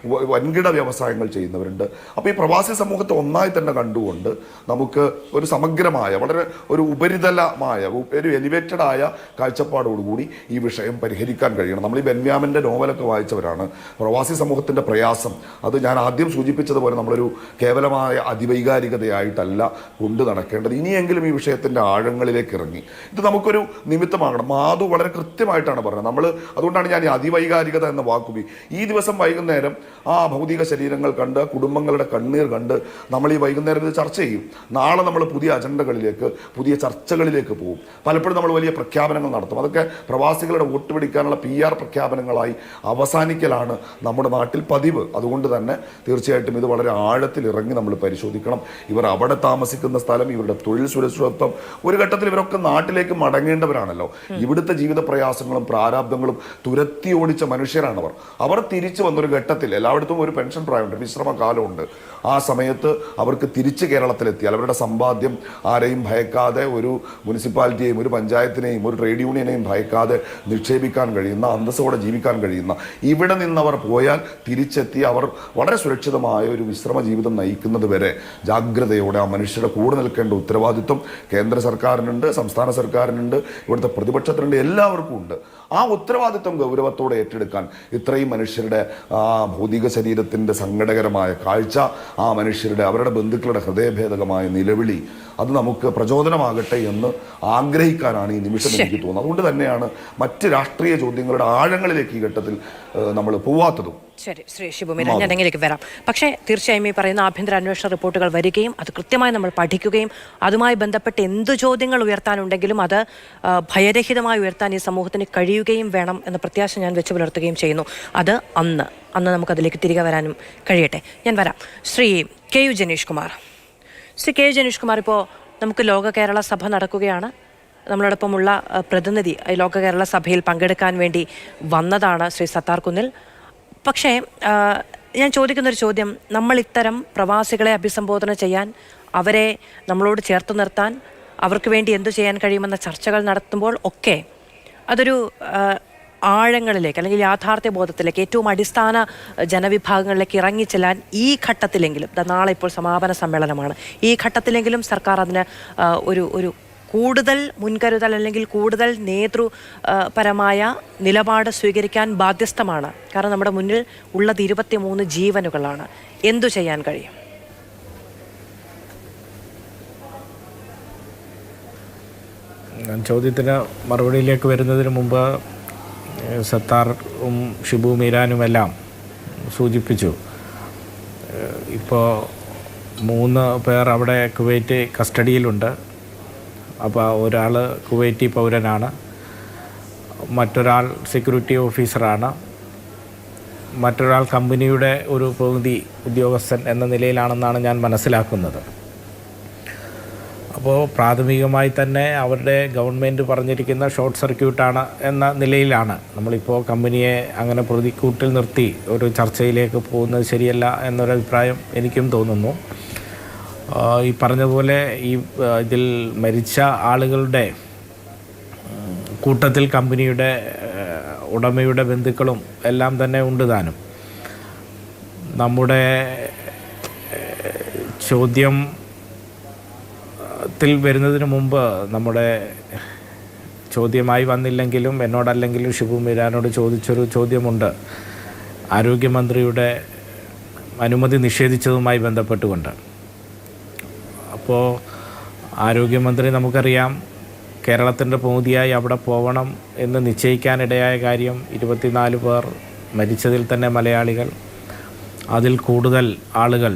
വൻകിട വ്യവസായങ്ങൾ ചെയ്യുന്നവരുണ്ട്. അപ്പോൾ ഈ പ്രവാസി സമൂഹത്തെ ഒന്നായി തന്നെ കണ്ടുകൊണ്ട് നമുക്ക് ഒരു സമഗ്രമായ, വളരെ ഒരു ഉപരിതലമായ, ഒരു എലിവേറ്റഡ് ആയ കാഴ്ചപ്പാടോടുകൂടി ഈ വിഷയം പരിഹരിക്കാൻ കഴിയണം. നമ്മൾ ഈ ബെന്യാമിൻ്റെ നോവലൊക്കെ വായിച്ചവരാണ്. പ്രവാസി സമൂഹത്തിൻ്റെ പ്രയാസം അത് ഞാൻ ആദ്യം സൂചിപ്പിച്ചതുപോലെ നമ്മളൊരു കേവലമായ അതിവൈകാരികതയായിട്ടല്ല കൊണ്ടു നടക്കേണ്ടത്. ഇനിയെങ്കിലും ഈ വിഷയത്തിൻ്റെ ആഴങ്ങളിലേക്ക് ഇറങ്ങി ഇത് നമുക്കൊരു നിമിത്തമാകണം. മാധു വളരെ കൃത്യമായിട്ടാണ് പറഞ്ഞത്. നമ്മൾ അതുകൊണ്ടാണ് ഞാൻ ഈ അതിവൈകാരികത എന്ന വാക്കുപി ഈ ദിവസം വൈകുന്നേരം ആ ഭൗതിക ശരീരങ്ങൾ കണ്ട്, കുടുംബങ്ങളുടെ കണ്ണീർ കണ്ട് നമ്മൾ ഈ വൈകുന്നേരം ഇത് ചർച്ച ചെയ്യും. നാളെ നമ്മൾ പുതിയ അജണ്ടകളിലേക്ക്, പുതിയ ചർച്ചകളിലേക്ക് പോകും. പലപ്പോഴും നമ്മൾ വലിയ പ്രഖ്യാപനങ്ങൾ നടത്തും. അതൊക്കെ പ്രവാസികളുടെ വോട്ട് പിടിക്കാനുള്ള PR പ്രഖ്യാപനങ്ങളായി അവസാനിക്കലാണ് നമ്മുടെ നാട്ടിൽ പതിവ്. അതുകൊണ്ട് തന്നെ തീർച്ചയായിട്ടും ഇത് വളരെ ആഴത്തിൽ ഇറങ്ങി നമ്മൾ പരിശോധിക്കണം. ഇവർ അവിടെ താമസിക്കുന്ന സ്ഥലം, ഇവരുടെ തൊഴിൽ സുരക്ഷിതത്വം, ഒരു ഘട്ടത്തിൽ ഇവരൊക്കെ നാട്ടിലേക്ക് മടങ്ങേണ്ടവരാണല്ലോ. ഇവിടുത്തെ ജീവിത പ്രയാസങ്ങളും പ്രാരാബ്ദങ്ങളും തുരത്തി ഓടിച്ച മനുഷ്യരാണവർ. അവർ തിരിച്ചു വന്നൊരു ഘട്ടത്തിൽ എല്ലായിടത്തും ഒരു പെൻഷൻ പ്രായമുണ്ട്, വിശ്രമകാലമുണ്ട്. ആ സമയത്ത് അവർക്ക് തിരിച്ച് കേരളത്തിലെത്തിയാൽ അവരുടെ സമ്പാദ്യം ആരെയും ഭയക്കാതെ, ഒരു മുനിസിപ്പാലിറ്റിയെയും ഒരു പഞ്ചായത്തിനെയും ഒരു ട്രേഡ് യൂണിയനെയും ഭയക്കാതെ നിക്ഷേപിക്കാൻ കഴിയുന്ന, അന്തസ്സോടെ ജീവിക്കാൻ കഴിയുന്ന, ഇവിടെ നിന്നവർ പോയാൽ തിരിച്ചെത്തി അവർ വളരെ സുരക്ഷിതമായ ഒരു വിശ്രമ ജീവിതം നയിക്കുന്നത് വരെ ജാഗ്രതയോടെ ആ മനുഷ്യരുടെ കൂടെ നിൽക്കേണ്ട ഉത്തരവാദിത്വം കേന്ദ്ര സർക്കാരിനുണ്ട്, സംസ്ഥാന സർക്കാരിനുണ്ട്, ഇവിടുത്തെ പ്രതിപക്ഷത്തിനുണ്ട്, എല്ലാവർക്കും ഉണ്ട്. ആ ഉത്തരവാദിത്വം ഗൗരവത്തോടെ ഏറ്റെടുക്കാൻ ഇത്രയും മനുഷ്യരുടെ ആ ഭൗതിക ശരീരത്തിൻ്റെ സങ്കടകരമായ കാഴ്ച, ആ മനുഷ്യരുടെ, അവരുടെ ബന്ധുക്കളുടെ ഹൃദയഭേദകമായ നിലവിളി, അത് നമുക്ക് പ്രചോദനമാകട്ടെ എന്ന് ആഗ്രഹിക്കാനാണ് ഈ നിമിഷം എനിക്ക് തോന്നുന്നത്. അതുകൊണ്ട് തന്നെയാണ് മറ്റ് രാഷ്ട്രീയ ചോദ്യങ്ങളുടെ ആഴങ്ങളിലേക്ക് ഈ ഘട്ടത്തിൽ നമ്മൾ പോവാത്തതും. ശരി, ശ്രീ ഷിബുമീര, ഞാൻ എങ്ങനെയൊക്കെ വരാം. പക്ഷേ തീർച്ചയായും ഈ പറയുന്ന ആഭ്യന്തര അന്വേഷണ റിപ്പോർട്ടുകൾ വരികയും അത് കൃത്യമായി നമ്മൾ പഠിക്കുകയും അതുമായി ബന്ധപ്പെട്ട് എന്തു ചോദ്യങ്ങൾ ഉയർത്താനുണ്ടെങ്കിലും അത് ഭയരഹിതമായി ഉയർത്താൻ ഈ സമൂഹത്തിന് കഴിയുകയും വേണം എന്ന പ്രത്യാശ ഞാൻ വെച്ച് പുലർത്തുകയും ചെയ്യുന്നു. അത് അന്ന് നമുക്കതിലേക്ക് തിരികെ വരാനും കഴിയട്ടെ. ഞാൻ വരാം. ശ്രീ KU ജനീഷ് കുമാർ. ശ്രീ KU ജനീഷ് കുമാർ, ഇപ്പോൾ നമുക്ക് ലോക കേരള സഭ നടക്കുകയാണ്. നമ്മളോടൊപ്പമുള്ള പ്രതിനിധി ലോക കേരള സഭയിൽ പങ്കെടുക്കാൻ വേണ്ടി വന്നതാണ് ശ്രീ സത്താർ കുന്നിൽ. പക്ഷേ ഞാൻ ചോദിക്കുന്നൊരു ചോദ്യം, നമ്മൾ ഇത്തരം പ്രവാസികളെ അഭിസംബോധന ചെയ്യാൻ, അവരെ നമ്മളോട് ചേർത്ത് നിർത്താൻ, അവർക്ക് വേണ്ടി എന്തു ചെയ്യാൻ കഴിയുമെന്ന ചർച്ചകൾ നടത്തുമ്പോൾ ഒക്കെ അതൊരു ആഴങ്ങളിലേക്ക് അല്ലെങ്കിൽ യാഥാർത്ഥ്യ ബോധത്തിലേക്ക്, ഏറ്റവും അടിസ്ഥാന ജനവിഭാഗങ്ങളിലേക്ക് ഇറങ്ങിച്ചെല്ലാൻ ഈ ഘട്ടത്തിലെങ്കിലും, നാളെ ഇപ്പോൾ സമാപന സമ്മേളനമാണ്, ഈ ഘട്ടത്തിലെങ്കിലും സർക്കാർ അതിന് ഒരു കൂടുതൽ മുൻകരുതൽ അല്ലെങ്കിൽ കൂടുതൽ നേതൃപരമായ നിലപാട് സ്വീകരിക്കാൻ ബാധ്യസ്ഥമാണ്. കാരണം നമ്മുടെ മുന്നിൽ ഉള്ളത് 23 ജീവനുകളാണ്. എന്തു ചെയ്യാൻ കഴിയും? ചോദ്യത്തിന് മറുപടിയിലേക്ക് വരുന്നതിന് മുമ്പ് സത്താറും ഷിബു മീരാനുമെല്ലാം സൂചിപ്പിച്ചു, ഇപ്പോൾ 3 പേർ അവിടെ കുവൈറ്റ് കസ്റ്റഡിയിലുണ്ട്. അപ്പോൾ ഒരാൾ കുവൈറ്റി പൗരനാണ്, മറ്റൊരാൾ സെക്യൂരിറ്റി ഓഫീസറാണ്, മറ്റൊരാൾ കമ്പനിയുടെ ഒരു പ്രതിനിധി ഉദ്യോഗസ്ഥൻ എന്ന നിലയിലാണെന്നാണ് ഞാൻ മനസ്സിലാക്കുന്നത്. അപ്പോൾ പ്രാഥമികമായി തന്നെ അവരുടെ ഗവൺമെൻറ് പറഞ്ഞിരിക്കുന്ന ഷോർട്ട് സർക്യൂട്ടാണ് എന്ന നിലയിലാണ് നമ്മളിപ്പോൾ കമ്പനിയെ അങ്ങനെ പ്രതിക്കൂട്ടിൽ നിർത്തി ഒരു ചർച്ചയിലേക്ക് പോകുന്നത് ശരിയല്ല എന്നൊരഭിപ്രായം എനിക്കും തോന്നുന്നു. ഈ പറഞ്ഞതുപോലെ ഇതിൽ മരിച്ച ആളുകളുടെ കൂട്ടത്തിൽ കമ്പനിയുടെ ഉടമയുടെ ബന്ധുക്കളും എല്ലാം തന്നെ ഉണ്ട് താനും. നമ്മുടെ ചോദ്യത്തിൽ വരുന്നതിന് മുമ്പ് നമ്മുടെ ചോദ്യമായി വന്നില്ലെങ്കിലും എന്നോടല്ലെങ്കിലും ഷിബു മീരാനോട് ചോദിച്ചൊരു ചോദ്യമുണ്ട്. ആരോഗ്യമന്ത്രിയുടെ അനുമതി നിഷേധിച്ചതുമായി ബന്ധപ്പെട്ടുകൊണ്ട്. അപ്പോൾ ആരോഗ്യമന്ത്രി നമുക്കറിയാം കേരളത്തിൻ്റെ പ്രതിനിധിയായി അവിടെ പോകണം എന്ന് നിശ്ചയിക്കാനിടയായ കാര്യം 24 പേർ മരിച്ചതിൽ തന്നെ മലയാളികൾ, അതിൽ കൂടുതൽ ആളുകൾ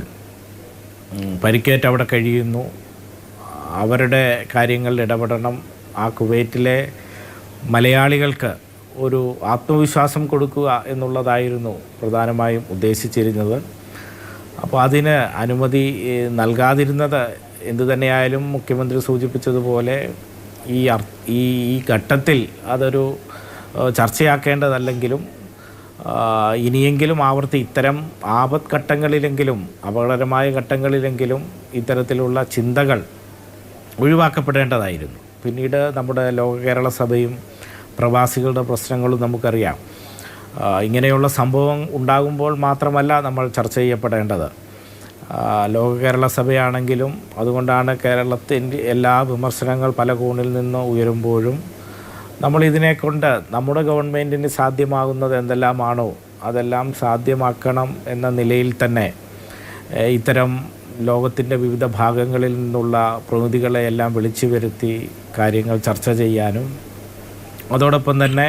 പരിക്കേറ്റ് അവിടെ കഴിയുന്നു. അവരുടെ കാര്യങ്ങളിൽ ഇടപെടണം. ആ കുവൈറ്റിലെ മലയാളികൾക്ക് ഒരു ആത്മവിശ്വാസം കൊടുക്കുക എന്നുള്ളതായിരുന്നു പ്രധാനമായും ഉദ്ദേശിച്ചിരുന്നത്. അപ്പോൾ അതിന് അനുമതി നൽകാതിരുന്നത് എന്തു തന്നെയായാലും മുഖ്യമന്ത്രി സൂചിപ്പിച്ചതുപോലെ ഈ ഘട്ടത്തിൽ അതൊരു ചർച്ചയാക്കേണ്ടതല്ലെങ്കിലും ഇനിയെങ്കിലും ഇത്തരം ആപത്ത് ഘട്ടങ്ങളിലെങ്കിലും അപകടകരമായ ഘട്ടങ്ങളിലെങ്കിലും ഇത്തരത്തിലുള്ള ചിന്തകൾ ഒഴിവാക്കപ്പെടേണ്ടതായിരുന്നു. പിന്നീട് നമ്മുടെ ലോക കേരള സഭയും പ്രവാസികളുടെ പ്രശ്നങ്ങളും നമുക്കറിയാം. ഇങ്ങനെയുള്ള സംഭവം ഉണ്ടാകുമ്പോൾ മാത്രമല്ല നമ്മൾ ചർച്ച ചെയ്യപ്പെടേണ്ടത്. ലോക കേരള സഭയാണെങ്കിലും അതുകൊണ്ടാണ് കേരളത്തിൻ്റെ എല്ലാ വിമർശനങ്ങൾ പല കോണിൽ നിന്ന് ഉയരുമ്പോഴും നമ്മൾ ഇതിനെക്കൊണ്ട് നമ്മുടെ ഗവൺമെൻറ്റിന് സാധ്യമാകുന്നത് എന്തെല്ലാമാണോ അതെല്ലാം സാധ്യമാക്കണം എന്ന നിലയിൽ തന്നെ ഇത്തരം ലോകത്തിൻ്റെ വിവിധ ഭാഗങ്ങളിൽ നിന്നുള്ള പ്രതിനിധികളെ എല്ലാം വിളിച്ചു വരുത്തി കാര്യങ്ങൾ ചർച്ച ചെയ്യാനും അതോടൊപ്പം തന്നെ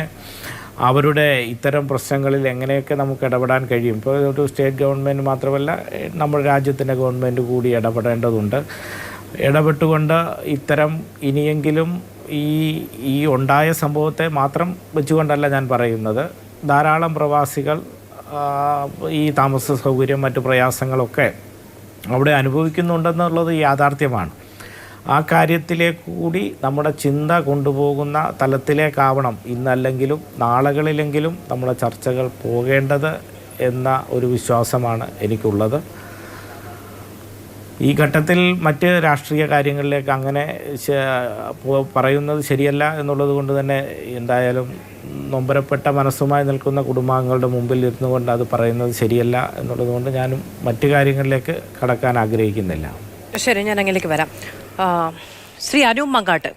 അവരുടെ ഇത്തരം പ്രശ്നങ്ങളിൽ എങ്ങനെയൊക്കെ നമുക്ക് ഇടപെടാൻ കഴിയും. ഇപ്പോൾ ഒരു സ്റ്റേറ്റ് ഗവൺമെൻറ് മാത്രമല്ല നമ്മുടെ രാജ്യത്തിൻ്റെ ഗവൺമെൻറ് കൂടി ഇടപെടേണ്ടതുണ്ട്. ഇടപെട്ടുകൊണ്ട് ഇത്തരം ഇനിയെങ്കിലും ഈ ഉണ്ടായ സംഭവത്തെ മാത്രം വെച്ചുകൊണ്ടല്ല ഞാൻ പറയുന്നത്, ധാരാളം പ്രവാസികൾ ഈ താമസ സൗകര്യം മറ്റു പ്രയാസങ്ങളൊക്കെ അവിടെ അനുഭവിക്കുന്നുണ്ടെന്നുള്ളത് യാഥാർത്ഥ്യമാണ്. ആ കാര്യത്തിലേക്ക് കൂടി നമ്മുടെ ചിന്ത കൊണ്ടുപോകുന്ന തലത്തിലേക്കാവണം ഇന്നല്ലെങ്കിലും നാളുകളിലെങ്കിലും നമ്മുടെ ചർച്ചകൾ പോകേണ്ടത് എന്ന ഒരു വിശ്വാസമാണ് എനിക്കുള്ളത്. ഈ ഘട്ടത്തിൽ മറ്റ് രാഷ്ട്രീയ കാര്യങ്ങളിലേക്ക് അങ്ങനെ പറയുന്നത് ശരിയല്ല എന്നുള്ളത് കൊണ്ട് തന്നെ എന്തായാലും നൊമ്പരപ്പെട്ട മനസ്സുമായി നിൽക്കുന്ന കുടുംബാംഗങ്ങളുടെ മുമ്പിൽ ഇരുന്നു കൊണ്ട് അത് പറയുന്നത് ശരിയല്ല എന്നുള്ളത് കൊണ്ട് ഞാനും മറ്റു കാര്യങ്ങളിലേക്ക് കടക്കാൻ ആഗ്രഹിക്കുന്നില്ല. ശരി, ഞാൻ അങ്ങനെയൊക്കെ വരാം. ശ്രീ അനൂപ് മങ്കാട്ട്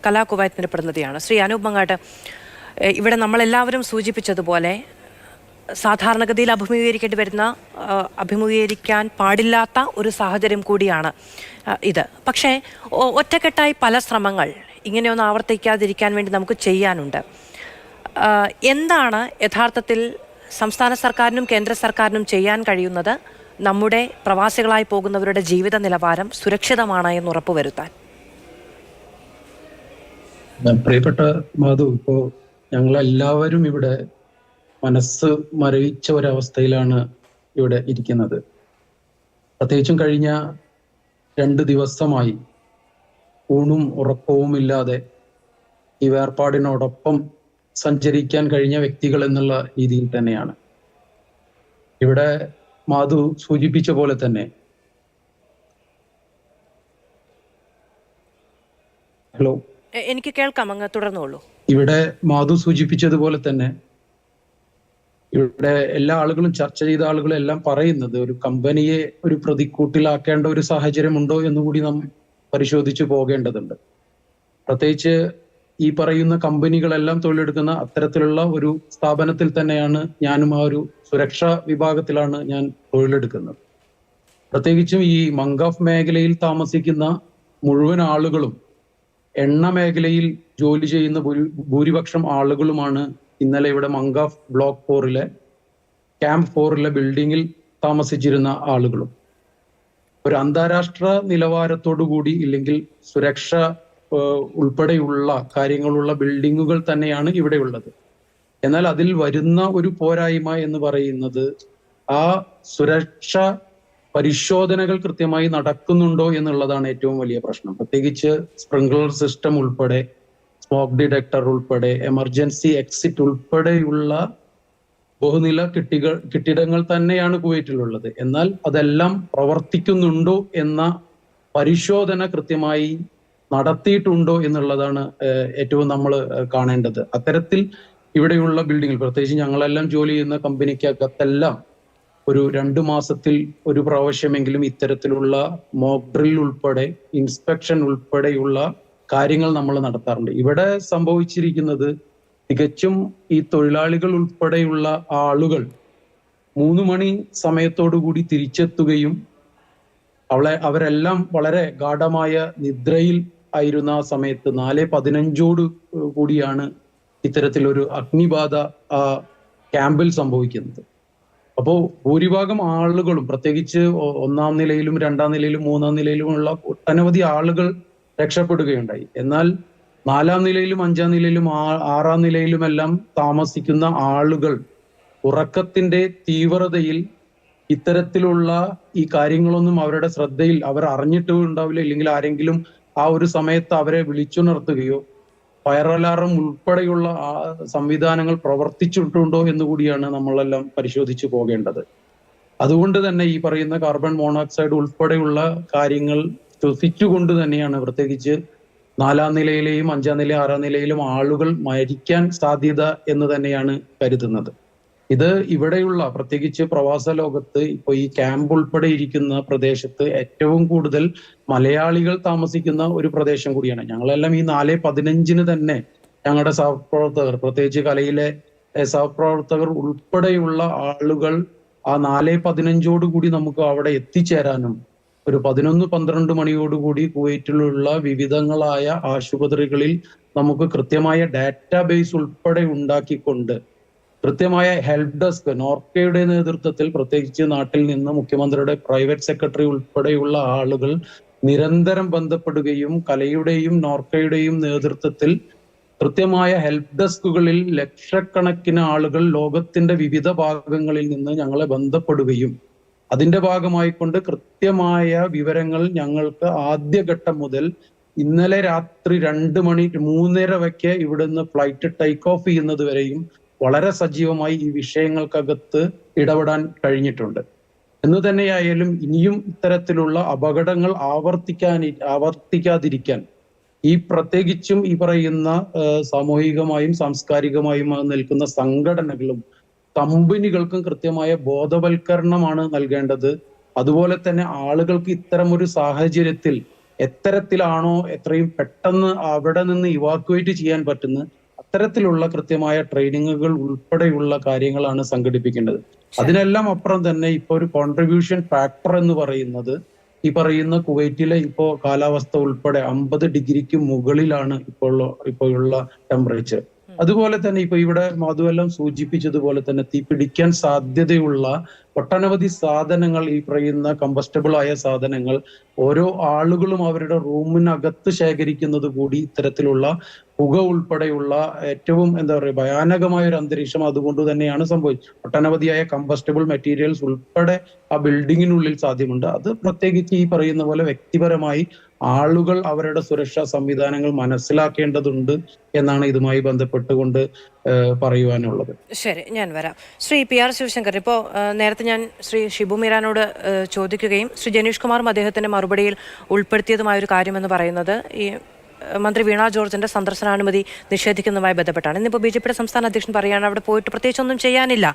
കലാ കുവൈത്തിൻ്റെ പ്രതിനിധിയാണ്. ശ്രീ അനൂപ് മങ്കാട്ട്, ഇവിടെ നമ്മളെല്ലാവരും സൂചിപ്പിച്ചതുപോലെ സാധാരണഗതിയിൽ അഭിമുഖീകരിക്കാൻ പാടില്ലാത്ത ഒരു സാഹചര്യം കൂടിയാണ് ഇത്. പക്ഷേ ഒറ്റക്കെട്ടായി പല ശ്രമങ്ങൾ ഇങ്ങനെയൊന്നും ആവർത്തിക്കാതിരിക്കാൻ വേണ്ടി നമുക്ക് ചെയ്യാനുണ്ട്. എന്താണ് യഥാർത്ഥത്തിൽ സംസ്ഥാന സർക്കാരിനും കേന്ദ്ര സർക്കാരിനും ചെയ്യാൻ കഴിയുന്നത് നമ്മുടെ പ്രവാസികളായി പോകുന്നവരുടെ ജീവിത നിലവാരം സുരക്ഷിതമാണ് എന്ന് ഉറപ്പുവരുത്താൻ? പ്രിയപ്പെട്ട മാധു, ഇപ്പോ ഞങ്ങളെല്ലാവരും ഇവിടെ മനസ്സ് മരവിച്ച ഒരവസ്ഥയിലാണ് ഇവിടെ ഇരിക്കുന്നത്. പ്രത്യേകിച്ചും കഴിഞ്ഞ 2 ദിവസമായി ഊണും ഉറക്കവും ഇല്ലാതെ ഈ വേർപാടിനോടൊപ്പം സഞ്ചരിക്കാൻ കഴിഞ്ഞ വ്യക്തികൾ എന്നുള്ള രീതിയിൽ തന്നെയാണ്. ഇവിടെ മാധു സൂചിപ്പിച്ച പോലെ തന്നെ ഹലോ, എനിക്ക് കേൾക്കാം, അങ്ങ് തുടർന്നോളൂ. ഇവിടെ മാധു സൂചിപ്പിച്ചതുപോലെ തന്നെ ഇവിടെ എല്ലാ ആളുകളും ചർച്ച ചെയ്ത ആളുകളും എല്ലാം പറയുന്നത് ഒരു കമ്പനിയെ ഒരു പ്രതിക്കൂട്ടിലാക്കേണ്ട ഒരു സാഹചര്യം ഉണ്ടോ എന്നുകൂടി നാം പരിശോധിച്ചു പോകേണ്ടതുണ്ട്. പ്രത്യേകിച്ച് ഈ പറയുന്ന കമ്പനികളെല്ലാം തൊഴിലെടുക്കുന്ന അത്തരത്തിലുള്ള ഒരു സ്ഥാപനത്തിൽ തന്നെയാണ് ഞാനും. ആ ഒരു സുരക്ഷാ വിഭാഗത്തിലാണ് ഞാൻ തൊഴിലെടുക്കുന്നത്. പ്രത്യേകിച്ചും ഈ മങ്കാഫ് മേഖലയിൽ താമസിക്കുന്ന മുഴുവൻ ആളുകളും എണ്ണ മേഖലയിൽ ജോലി ചെയ്യുന്ന ഭൂരിപക്ഷം ആളുകളുമാണ് ഇന്നലെ ഇവിടെ മങ്കാഫ് ബ്ലോക്ക് 4 ക്യാമ്പ് 4 ബിൽഡിങ്ങിൽ താമസിച്ചിരുന്ന ആളുകളും. ഒരു അന്താരാഷ്ട്ര നിലവാരത്തോടു കൂടി ഇല്ലെങ്കിൽ സുരക്ഷ ഉൾപ്പെടെയുള്ള കാര്യങ്ങളുള്ള ബിൽഡിങ്ങുകൾ തന്നെയാണ് ഇവിടെ ഉള്ളത്. എന്നാൽ അതിൽ വരുന്ന ഒരു പോരായ്മ എന്ന് പറയുന്നത് ആ സുരക്ഷ പരിശോധനകൾ കൃത്യമായി നടക്കുന്നുണ്ടോ എന്നുള്ളതാണ് ഏറ്റവും വലിയ പ്രശ്നം. പ്രത്യേകിച്ച് സ്പ്രിംഗ്ലർ സിസ്റ്റം ഉൾപ്പെടെ, സ്മോക്ക് ഡിറ്റക്ടർ ഉൾപ്പെടെ, എമർജൻസി എക്സിറ്റ് ഉൾപ്പെടെയുള്ള ബഹുനില കെട്ടിടങ്ങൾ തന്നെയാണ് കുവൈറ്റിലുള്ളത്. എന്നാൽ അതെല്ലാം പ്രവർത്തിക്കുന്നുണ്ടോ എന്ന പരിശോധന കൃത്യമായി നടത്തിയിട്ടുണ്ടോ എന്നുള്ളതാണ് ഏറ്റവും നമ്മൾ കാണേണ്ടത്. അത്തരത്തിൽ ഇവിടെയുള്ള ബിൽഡിങ്ങിൽ, പ്രത്യേകിച്ച് ഞങ്ങളെല്ലാം ജോലി ചെയ്യുന്ന കമ്പനിക്കകത്തെല്ലാം ഒരു 2 മാസത്തിൽ ഒരു പ്രാവശ്യമെങ്കിലും ഇത്തരത്തിലുള്ള മോക്ക് ഡ്രിൽ ഉൾപ്പെടെ ഇൻസ്പെക്ഷൻ ഉൾപ്പെടെയുള്ള കാര്യങ്ങൾ നമ്മൾ നടത്താറുണ്ട്. ഇവിടെ സംഭവിച്ചിരിക്കുന്നത് തികച്ചും ഈ തൊഴിലാളികൾ ഉൾപ്പെടെയുള്ള ആളുകൾ 3 മണി സമയത്തോടുകൂടി തിരിച്ചെത്തുകയും അവരെല്ലാം വളരെ ഗാഢമായ നിദ്രയിൽ ആയിരുന്ന ആ സമയത്ത് 4:15 കൂടിയാണ് ഇത്തരത്തിലൊരു അഗ്നിബാധ ക്യാമ്പിൽ സംഭവിക്കുന്നത്. അപ്പോൾ ഭൂരിഭാഗം ആളുകളും, പ്രത്യേകിച്ച് 1-ാം നിലയിലും 2-ാം നിലയിലും 3-ാം നിലയിലുമുള്ള ഒട്ടനവധി ആളുകൾ രക്ഷപ്പെടുകയുണ്ടായി. എന്നാൽ 4-ാം നിലയിലും 5-ാം നിലയിലും 6-ാം നിലയിലുമെല്ലാം താമസിക്കുന്ന ആളുകൾ ഉറക്കത്തിന്റെ തീവ്രതയിൽ ഇത്തരത്തിലുള്ള ഈ കാര്യങ്ങളൊന്നും അവരുടെ ശ്രദ്ധയിൽ അവർ അറിഞ്ഞിട്ടും ഉണ്ടാവില്ല, ഇല്ലെങ്കിൽ ആരെങ്കിലും ആ ഒരു സമയത്ത് അവരെ വിളിച്ചുണർത്തുകയോ ഫയർ അലാറം ഉൾപ്പെടെയുള്ള സംവിധാനങ്ങൾ പ്രവർത്തിച്ചിട്ടുണ്ടോ എന്നുകൂടിയാണ് നമ്മളെല്ലാം പരിശോധിച്ചു പോകേണ്ടത്. അതുകൊണ്ട് തന്നെ ഈ പറയുന്ന കാർബൺ മോണോക്സൈഡ് ഉൾപ്പെടെയുള്ള കാര്യങ്ങൾ ശ്വസിച്ചുകൊണ്ട് തന്നെയാണ് പ്രത്യേകിച്ച് 4-ാം നിലയിലെയും 5-ാം നില 6-ാം നിലയിലും ആളുകൾ മരിക്കാൻ സാധ്യത എന്ന് തന്നെയാണ് കരുതുന്നത്. ഇത് ഇവിടെയുള്ള പ്രത്യേകിച്ച് പ്രവാസ ലോകത്ത് ഇപ്പോൾ ഈ ക്യാമ്പ് ഉൾപ്പെടെ ഇരിക്കുന്ന പ്രദേശത്ത് ഏറ്റവും കൂടുതൽ മലയാളികൾ താമസിക്കുന്ന ഒരു പ്രദേശം കൂടിയാണ്. ഞങ്ങളെല്ലാം ഈ 4:15 തന്നെ ഞങ്ങളുടെ സഹപ്രവർത്തകർ, പ്രത്യേകിച്ച് കലയിലെ സഹപ്രവർത്തകർ ഉൾപ്പെടെയുള്ള ആളുകൾ ആ 4:15 കൂടി നമുക്ക് അവിടെ എത്തിച്ചേരാനും ഒരു 11-12 മണിയോടുകൂടി കുവൈറ്റിലുള്ള വിവിധങ്ങളായ ആശുപത്രികളിൽ നമുക്ക് കൃത്യമായ ഡാറ്റാബേസ് ഉൾപ്പെടെ ഉണ്ടാക്കിക്കൊണ്ട് കൃത്യമായ ഹെൽപ്പ് ഡെസ്ക് നോർക്കയുടെ നേതൃത്വത്തിൽ, പ്രത്യേകിച്ച് നാട്ടിൽ നിന്ന് മുഖ്യമന്ത്രിയുടെ പ്രൈവറ്റ് സെക്രട്ടറി ഉൾപ്പെടെയുള്ള ആളുകൾ നിരന്തരം ബന്ധപ്പെടുകയും കലയുടെയും നോർക്കയുടെയും നേതൃത്വത്തിൽ കൃത്യമായ ഹെൽപ്പ് ഡെസ്കുകളിൽ ലക്ഷക്കണക്കിന് ആളുകൾ ലോകത്തിന്റെ വിവിധ ഭാഗങ്ങളിൽ നിന്ന് ഞങ്ങളെ ബന്ധപ്പെടുകയും അതിന്റെ ഭാഗമായിക്കൊണ്ട് കൃത്യമായ വിവരങ്ങൾ ഞങ്ങൾക്ക് ആദ്യഘട്ടം മുതൽ ഇന്നലെ രാത്രി 2 മണി 3:30 ഇവിടുന്ന് ഫ്ലൈറ്റ് ടേക്ക് ഓഫ് ചെയ്യുന്നത് വരെയും വളരെ സജീവമായി ഈ വിഷയങ്ങൾക്കകത്ത് ഇടപെടാൻ കഴിഞ്ഞിട്ടുണ്ട്. എന്ന് തന്നെയായാലും ഇനിയും ഇത്തരത്തിലുള്ള അപകടങ്ങൾ ആവർത്തിക്കാതിരിക്കാൻ ഈ പ്രത്യേകിച്ചും ഈ പറയുന്ന സാമൂഹികമായും സാംസ്കാരികമായും നിൽക്കുന്ന സംഘടനകളും കമ്പനികൾക്കും കൃത്യമായ ബോധവൽക്കരണമാണ് നൽകേണ്ടത്. അതുപോലെ തന്നെ ആളുകൾക്ക് ഇത്തരം ഒരു സാഹചര്യത്തിൽ എത്തരത്തിലാണോ എത്രയും പെട്ടെന്ന് അവിടെ നിന്ന് ഇവാക്യുവേറ്റ് ചെയ്യാൻ പറ്റുന്ന അത്തരത്തിലുള്ള കൃത്യമായ ട്രെയിനിങ്ങുകൾ ഉൾപ്പെടെയുള്ള കാര്യങ്ങളാണ് സംഘടിപ്പിക്കേണ്ടത്. അതിനെല്ലാം അപ്പുറം തന്നെ ഇപ്പൊ ഒരു കോൺട്രിബ്യൂഷൻ ഫാക്ടർ എന്ന് പറയുന്നത് ഈ പറയുന്ന കുവൈറ്റിലെ ഇപ്പോ കാലാവസ്ഥ ഉൾപ്പെടെ 50 ഡിഗ്രിക്ക് മുകളിലാണ് ഇപ്പോഴുള്ള ടെമ്പറേച്ചർ. അതുപോലെ തന്നെ ഇപ്പൊ ഇവിടെ മധുവെല്ലാം സൂചിപ്പിച്ചതുപോലെ തന്നെ തീപിടിക്കാൻ സാധ്യതയുള്ള ഒട്ടനവധി സാധനങ്ങൾ, ഈ പറയുന്ന കമ്പസ്റ്റബിൾ ആയ സാധനങ്ങൾ ഓരോ ആളുകളും അവരുടെ റൂമിനകത്ത് ശേഖരിക്കുന്നത് കൂടി ഇത്തരത്തിലുള്ള പുക ഉൾപ്പെടെയുള്ള ഏറ്റവും ഭയാനകമായ ഒരു അന്തരീക്ഷം അതുകൊണ്ട് തന്നെയാണ് സംഭവിച്ചത്. ഒട്ടനവധിയായ കമ്പസ്റ്റബിൾ മെറ്റീരിയൽസ് ഉൾപ്പെടെ ആ ബിൽഡിങ്ങിനുള്ളിൽ സാധ്യമുണ്ട്. അത് പ്രത്യേകിച്ച് ഈ പറയുന്ന പോലെ വ്യക്തിപരമായി ആളുകൾ അവരുടെ സുരക്ഷാ സംവിധാനങ്ങൾ മനസ്സിലാക്കേണ്ടതുണ്ട് എന്നാണ് ഇതുമായി ബന്ധപ്പെട്ടുകൊണ്ട് പറയുവാനുള്ളത്. ശരി, ഞാൻ വരാം. ശ്രീ PR ശിവശങ്കർ, ഇപ്പോൾ നേരത്തെ ഞാൻ ശ്രീ ഷിബു മീരാനോട് ചോദിക്കുകയും ശ്രീ ജനീഷ് കുമാറും അദ്ദേഹത്തിന്റെ മറുപടിയിൽ ഉൾപ്പെടുത്തിയതുമായൊരു കാര്യമെന്ന് പറയുന്നത് ഈ മന്ത്രി വീണ ജോർജിന്റെ സന്ദർശനാനുമതി നിഷേധിക്കുന്നതുമായി ബന്ധപ്പെട്ടാണ്. ഇന്നിപ്പോൾ BJPയുടെ സംസ്ഥാന അധ്യക്ഷൻ പറയുകയാണ് അവിടെ പോയിട്ട് പ്രത്യേകിച്ചൊന്നും ചെയ്യാനില്ല,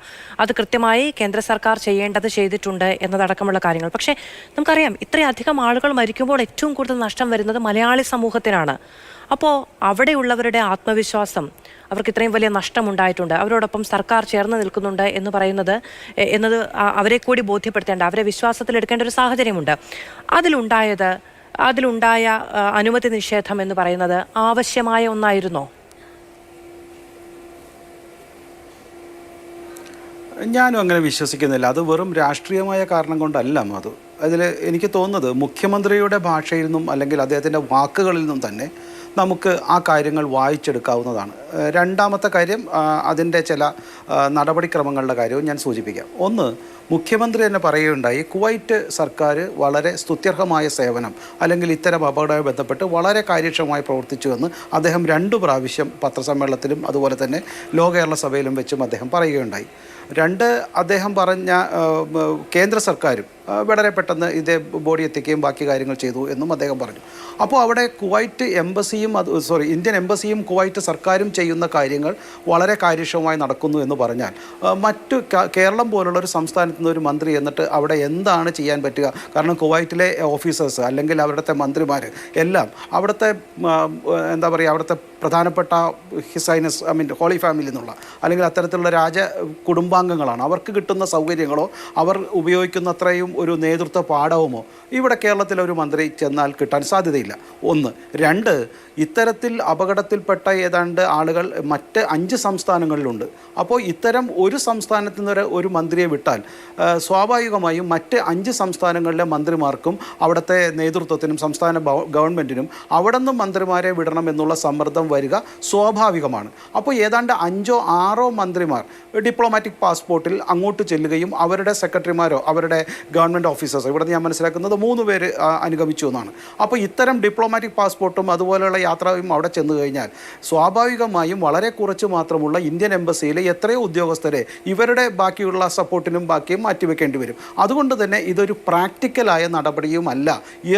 അത് കൃത്യമായി കേന്ദ്ര സർക്കാർ ചെയ്യേണ്ടത് ചെയ്തിട്ടുണ്ട് എന്നതടക്കമുള്ള കാര്യങ്ങൾ. പക്ഷേ നമുക്കറിയാം ഇത്രയധികം ആളുകൾ മരിക്കുമ്പോൾ ഏറ്റവും കൂടുതൽ നഷ്ടം വരുന്നത് മലയാളി സമൂഹത്തിനാണ്. അപ്പോൾ അവിടെയുള്ളവരുടെ ആത്മവിശ്വാസം, അവർക്ക് ഇത്രയും വലിയ നഷ്ടമുണ്ടായിട്ടുണ്ട്, അവരോടൊപ്പം സർക്കാർ ചേർന്ന് നിൽക്കുന്നുണ്ട് എന്നത് അവരെ കൂടി ബോധ്യപ്പെടുത്തേണ്ട, അവരെ വിശ്വാസത്തിലെടുക്കേണ്ട ഒരു സാഹചര്യമുണ്ട്. അതിലുണ്ടായ അനുമതി നിഷേധം എന്ന് പറയുന്നത് ആവശ്യമായ ഒന്നായിരുന്നോ? ഞാനും അങ്ങനെ വിശ്വസിക്കുന്നില്ല. അത് വെറും രാഷ്ട്രീയമായ കാരണം കൊണ്ടല്ല അതിൽ എനിക്ക് തോന്നുന്നത് മുഖ്യമന്ത്രിയുടെ ഭാഷയിൽ നിന്നും അല്ലെങ്കിൽ അദ്ദേഹത്തിൻ്റെ വാക്കുകളിൽ നിന്നും തന്നെ നമുക്ക് ആ കാര്യങ്ങൾ വായിച്ചെടുക്കാവുന്നതാണ്. രണ്ടാമത്തെ കാര്യം, അതിൻ്റെ ചില നടപടിക്രമങ്ങളുടെ കാര്യവും ഞാൻ സൂചിപ്പിക്കാം. ഒന്ന്, മുഖ്യമന്ത്രി തന്നെ പറയുകയുണ്ടായി കുവൈറ്റ് സർക്കാർ വളരെ സ്തുത്യർഹമായ സേവനം അല്ലെങ്കിൽ ഇത്തരം അപകടവുമായി ബന്ധപ്പെട്ട് വളരെ കാര്യക്ഷമമായി പ്രവർത്തിച്ചുവെന്ന് അദ്ദേഹം 2 പ്രാവശ്യം പത്രസമ്മേളനത്തിലും അതുപോലെ തന്നെ ലോ കേരള സഭയിലും വെച്ചും അദ്ദേഹം പറയുകയുണ്ടായി. 2, അദ്ദേഹം പറഞ്ഞ കേന്ദ്ര സർക്കാരും വളരെ പെട്ടെന്ന് ഇതേ ബോഡി എത്തിക്കുകയും ബാക്കി കാര്യങ്ങൾ ചെയ്തു എന്നും അദ്ദേഹം പറഞ്ഞു. അപ്പോൾ അവിടെ കുവൈറ്റ് എംബസിയും ഇന്ത്യൻ എംബസിയും കുവൈറ്റ് സർക്കാരും ചെയ്യുന്ന കാര്യങ്ങൾ വളരെ കാര്യക്ഷമമായി നടക്കുന്നു എന്ന് പറഞ്ഞാൽ മറ്റു കേരളം പോലുള്ള ഒരു സംസ്ഥാനത്ത് നിന്ന് ഒരു മന്ത്രി എന്നിട്ട് അവിടെ എന്താണ് ചെയ്യാൻ പറ്റുക? കാരണം കുവൈറ്റിലെ ഓഫീസേഴ്സ് അല്ലെങ്കിൽ അവിടുത്തെ മന്ത്രിമാർ എല്ലാം അവിടുത്തെ അവിടുത്തെ പ്രധാനപ്പെട്ട ഹിസൈനസ് ഹോളി ഫാമിലി എന്നുള്ള അല്ലെങ്കിൽ അത്തരത്തിലുള്ള കുടുംബാംഗങ്ങളാണ്. അവർക്ക് കിട്ടുന്ന സൗകര്യങ്ങളോ അവർ ഉപയോഗിക്കുന്ന അത്രയും ഒരു നേതൃത്വ പാഠവുമോ ഇവിടെ കേരളത്തിലെ ഒരു മന്ത്രി ചെന്നാൽ കിട്ടാൻ സാധ്യതയില്ല. ഒന്ന്. രണ്ട്, ഇത്തരത്തിൽ അപകടത്തിൽപ്പെട്ട ഏതാണ്ട് ആളുകൾ മറ്റ് 5 സംസ്ഥാനങ്ങളിലുണ്ട്. അപ്പോൾ ഇത്തരം ഒരു സംസ്ഥാനത്തു നിന്ന് ഒരു മന്ത്രിയെ വിട്ടാൽ സ്വാഭാവികമായും മറ്റ് 5 സംസ്ഥാനങ്ങളിലെ മന്ത്രിമാർക്കും അവിടുത്തെ നേതൃത്വത്തിനും സംസ്ഥാന ഗവൺമെൻറ്റിനും അവിടെ നിന്നും മന്ത്രിമാരെ വിടണം എന്നുള്ള സമ്മർദ്ദം വരിക സ്വാഭാവികമാണ്. അപ്പോൾ ഏതാണ്ട് 5 or 6 മന്ത്രിമാർ ഡിപ്ലോമാറ്റിക് പാസ്പോർട്ടിൽ അങ്ങോട്ട് ചെല്ലുകയും അവരുടെ സെക്രട്ടറിമാരോ അവരുടെ ഗവൺമെൻറ് ഓഫീസേഴ്സോ ഇവിടെ ഞാൻ മനസ്സിലാക്കുന്നത് 3 പേര് അനുഗമിച്ചു എന്നാണ്. അപ്പോൾ ഇത്തരം ഡിപ്ലോമാറ്റിക് പാസ്പോർട്ടും അതുപോലെയുള്ള യാത്രയും അവിടെ ചെന്ന് കഴിഞ്ഞാൽ സ്വാഭാവികമായും വളരെ കുറച്ച് മാത്രമുള്ള ഇന്ത്യൻ എംബസിയിലെ എത്രയോ ഉദ്യോഗസ്ഥരെ ഇവരുടെ ബാക്കിയുള്ള സപ്പോർട്ടിനും ബാക്കിയും മാറ്റിവെക്കേണ്ടി വരും. അതുകൊണ്ട് തന്നെ ഇതൊരു പ്രാക്ടിക്കലായ നടപടിയുമല്ല